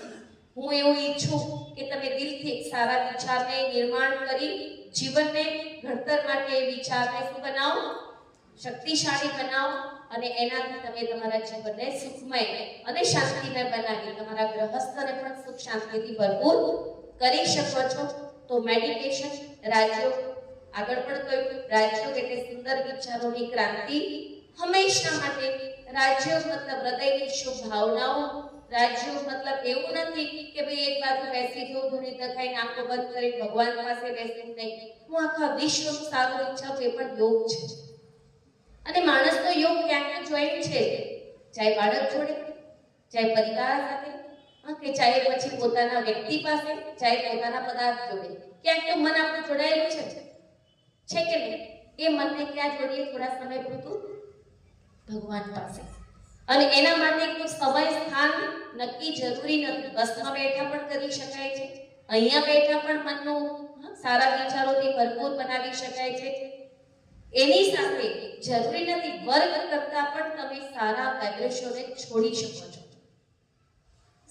હું એવું ઈચ્છું કે તમે દિલથી એક સારા વિચારને નિર્માણ કરી જીવનને ઘડતર માટે એ વિચારને શું બનાવો? શક્તિશાળી બનાવો અને એનાથી તમે તમારા જીવનને સુખમય અને શાંતિમય બનાવી તમારા ગૃહસ્થને પણ સુખ શાંતિથી ભરપૂર કરી શકો છો. તો મેડિટેશન, રાજયોગ, આગળ પણ કહ્યું રાજયોગ એટલે સુંદર વિચારોની ક્રાંતિ. હંમેશા માટે રાજયોગ મતલબ હૃદયની શુભ ભાવનાઓ. રાજયોગ મતલબ એવું નથી કે ભાઈ એક બાજુ બેસી જો ધૂની દખાઈને આંખો બંધ કરી ભગવાન પાસે બેસવું નહીં. હું આખા વિશ્વનું સારું ઈચ્છા એ પણ યોગ છે. અને માણસનો યોગ ક્યાંક જોઈન્ટ છે, ચાહે બાળક જોડે, ચાહે પરિવાર સાથે, કે ચાહે પછી પોતાના વ્યક્તિ પાસે, ચાહે પોતાના પદાર્થ જોડે. ક્યાંક તો મન આપણું જોડાયેલું છે કે નહીં? એ મનને ક્યાં જોડીએ? થોડા સમય પૂરતું ભગવાન પાસે. અને એના માટે કોઈ સમય સ્થાન નક્કી જરૂરી નથી. બસમાં બેઠા પણ કરી શકાય છે, અહીંયા બેઠા પણ મનનું સારા વિચારોથી ભરપૂર બનાવી શકાય છે. એની સાથે જરૂરી નથી વર્ગ કરતા પણ તમે સારા વાઇબ્રેશનને છોડી શકો છો.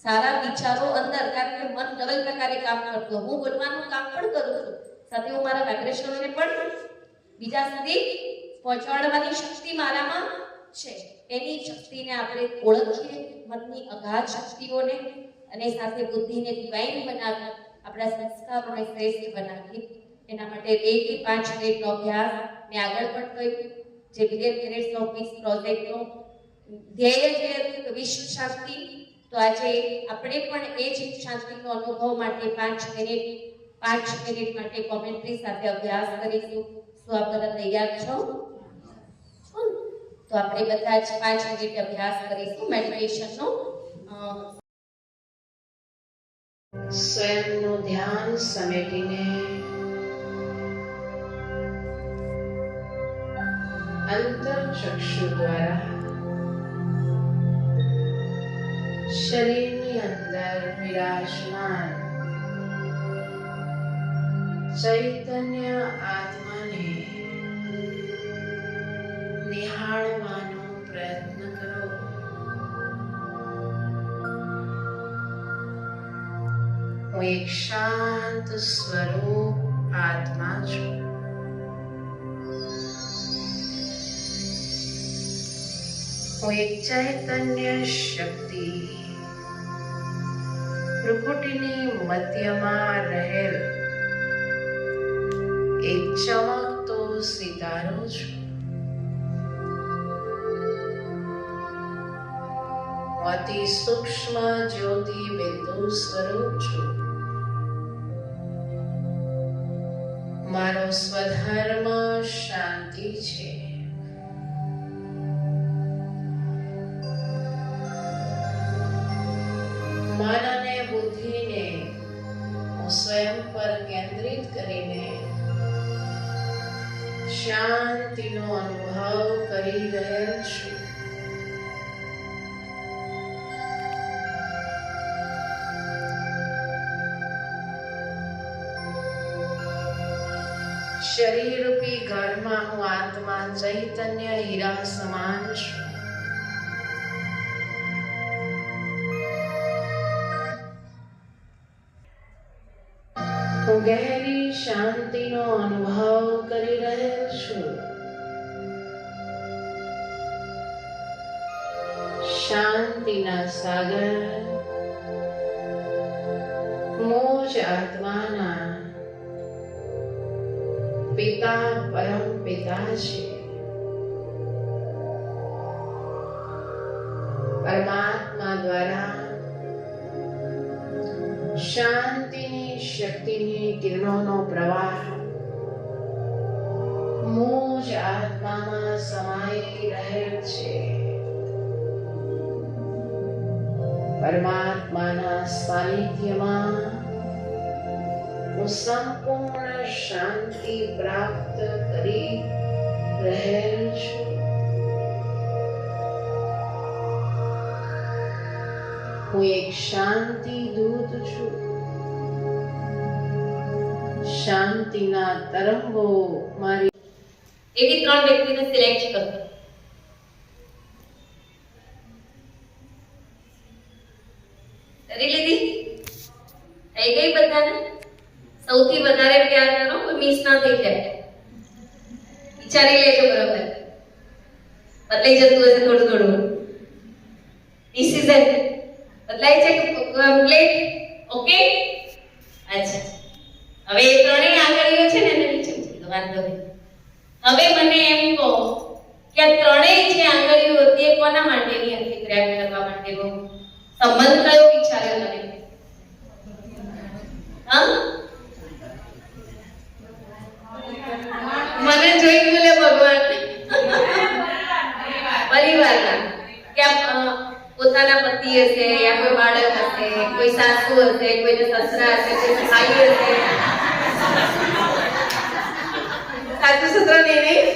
સારા વિચારો અંદર, કારણ કે મન ડબલ પ્રકારે કામ કરતું. હું બોલવાનું કામ પણ કરું છું, સાથે હું મારા વાઇબ્રેશનને પણ બીજા સુધી પહોંચાડવાની શક્તિ મારામાં છે. એની શક્તિને આપણે ઓળખીએ, મનની અગાધ શક્તિઓને, અને સાથે બુદ્ધિને ડિવાઇન બનાવી આપણા સંસ્કારોને શ્રેષ્ઠ બનાવીએ. એના માટે 2 થી 5 મિનિટનો અભ્યાસ મેં આગળ પણ કહ્યું. જે બિલિયન મિનિટ્સ ઓફ પીસ પ્રોજેક્ટનો ધ્યેય છે વિશ્વ શાંતિ. તો આજે આપણે પણ એ જ શાંતિનો અનુભવ માટે 5 મિનિટ માટે કોમેન્ટ્રી સાથે અભ્યાસ કરીશું. શું આપ બધા તૈયાર છો? તો આપણે બધા જ 5 મિનિટ અભ્યાસ કરીશું મેડિટેશનનો. સ્વયંનું ધ્યાન સમેટીને અંતરચક્ષુ દ્વારા શરીરની અંદર વિરાજમાન ચૈતન્ય આત્માને નિહાળવાનો પ્રયત્ન કરો. હું એક શાંત સ્વરૂપ આત્મા છું. હું એક ચૈતન્ય શક્તિ, પ્રકૃતિની મધ્યમાં રહેલ એક ચમકતો સિતારો છું. અતિ સૂક્ષ્મ જ્યોતિ બિંદુ સ્વરૂપ છું. મારો સ્વધર્મ શાંતિ છે. મન અને બુદ્ધિને હું સ્વયં પર કેન્દ્રિત કરીને શાંતિનો અનુભવ કરી રહેલ છું. શરીર રૂપી ઘરમાં હું આત્મા ચૈતન્ય હીરા સમાન છું. હું ગહેરી શાંતિનો અનુભવ કરી રહ્યો છું. શાંતિના સાગર મોજ આત્માના પિતા પરમ પિતા છે. પરમાત્મા દ્વારા શાંતિની શક્તિની કિરણોનો પ્રવાહ મોજ આત્મામાં સમાઈ રહેલ છે. પરમાત્માના સાનિધ્યમાં હું સંપૂર્ણ શાંતિ પ્રાપ્ત કરી રહેલ છું. હું એક શાંતિ દૂત છું. શાંતિના તરંગો મારી એવી 3 વ્યક્તિને સિલેક્ટ કરો. કરી લીધી? થઈ ગઈ બધાને? સૌથી વધારે પ્યાર કરો, કોઈ મિસ ના થઈ જાય. વિચારી લેજો બરોબર. બદલાઈ જતું હશે થોડું થોડું. ડિસિઝન બદલાય છે કે કમ્પ્લીટ? ઓકે? અચ્છા. હવે એ ત્રણેય આંગળીઓ છે ને એને નીચે મૂકી દો, વાંધો નહીં. હવે મને એમ કહો કે આ ત્રણેય જે આંગળીઓ હતી એ કોના માટેની હતી? ગ્રેબ કરવા માટેનો સંબંધ કયો વિચાર્યો તમે? હા? મને જોઈ બોલે ભગવાન પરિવારના કે પોતાના પતિ હશે, યા કોઈ બાળક હશે, કોઈ સાસુ હશે, કોઈને સસરા હશે, કોઈ ભાઈ હશે. સાસુ સસરા નહીં.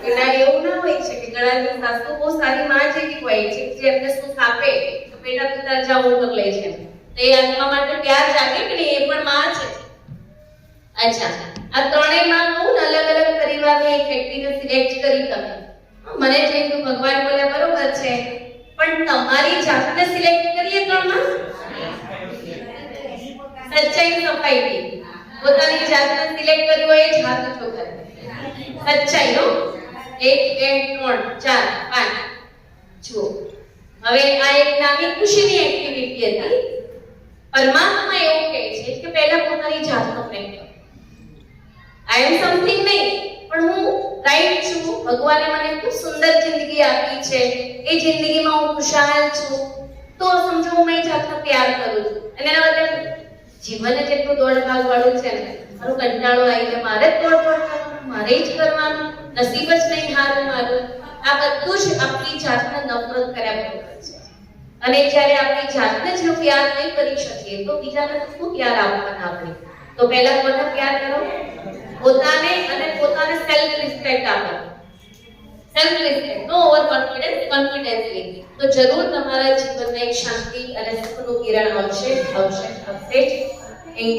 એના એવું ના હોય છે કે ઘણા સાસુ બહુ સારી માં જેવી હોય છે જે એમને સુખ આપે તો બેટા તું તાર જા હું લઈ છે. તો એ આત્મા માટે પ્યાર જાગે કે નહીં? એ પણ માં છે. અચ્છા, આ ત્રણેયમાં બહુ અલગ અલગ પરિવારની એક વ્યક્તિને સિલેક્ટ કરી તમે. મને જેમ કે ભગવાન બોલ્યા બરોબર છે, પણ તમારી જાતને સિલેક્ટ કરીએ ત્રણમાં? સચ્ચાઈ સફાઈથી પોતાની જાતને સિલેક્ટ કરી હોય જ હાથ ઊંચો કરે. સચ્ચાઈ નો 1 2 3 4 5 જુઓ. હવે આ એક નાની ખુશીની એક્ટિવિટી હતી. પરમાત્મા એવું કહે છે કે પહેલા પોતાની જાતનો પ્રેમ કરો. આઈ એમ સમથિંગ નહીં, પણ હું રાઈટ છું. ભગવાને મને ખૂબ સુંદર જિંદગી આપી છે. એ જિંદગીમાં હું ખુશાલ છું. તો સમજો હું મારી જાતને પ્યાર કરું છું. અને એના બદલે જીવન જેટલું દોડભાગ વાળું છે ને, મારો કંટાળો આવી જાય, મારે જ દોડ કરવાનું, મારે જ કરવાનું, નસીબ જ નહીં હારું મારું. આ બધું જ આપણી જાતને નફરત કર્યા બરોબર છે. અને જ્યારે આપણી જાતને જ પ્યાર નહીં કરી શકીએ તો બીજાને શું પ્યાર આપવાના આપણે? તો પહેલા કોને પ્યાર કરો? પોતાને. અને પોતાને સેલ્ફ રિસ્પેક્ટ આપો. સેલ્ફ રિસ્પેક્ટ, નો ઓવર કોન્ફિડન્સ, કોન્ફિડન્સલી. તો જરૂર તમારા જીવનમાં એક શાંતિ અને સુખનું કિરણ આવશે. Thank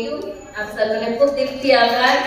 you. આપ સર્વને ખૂબ દિલથી આભાર.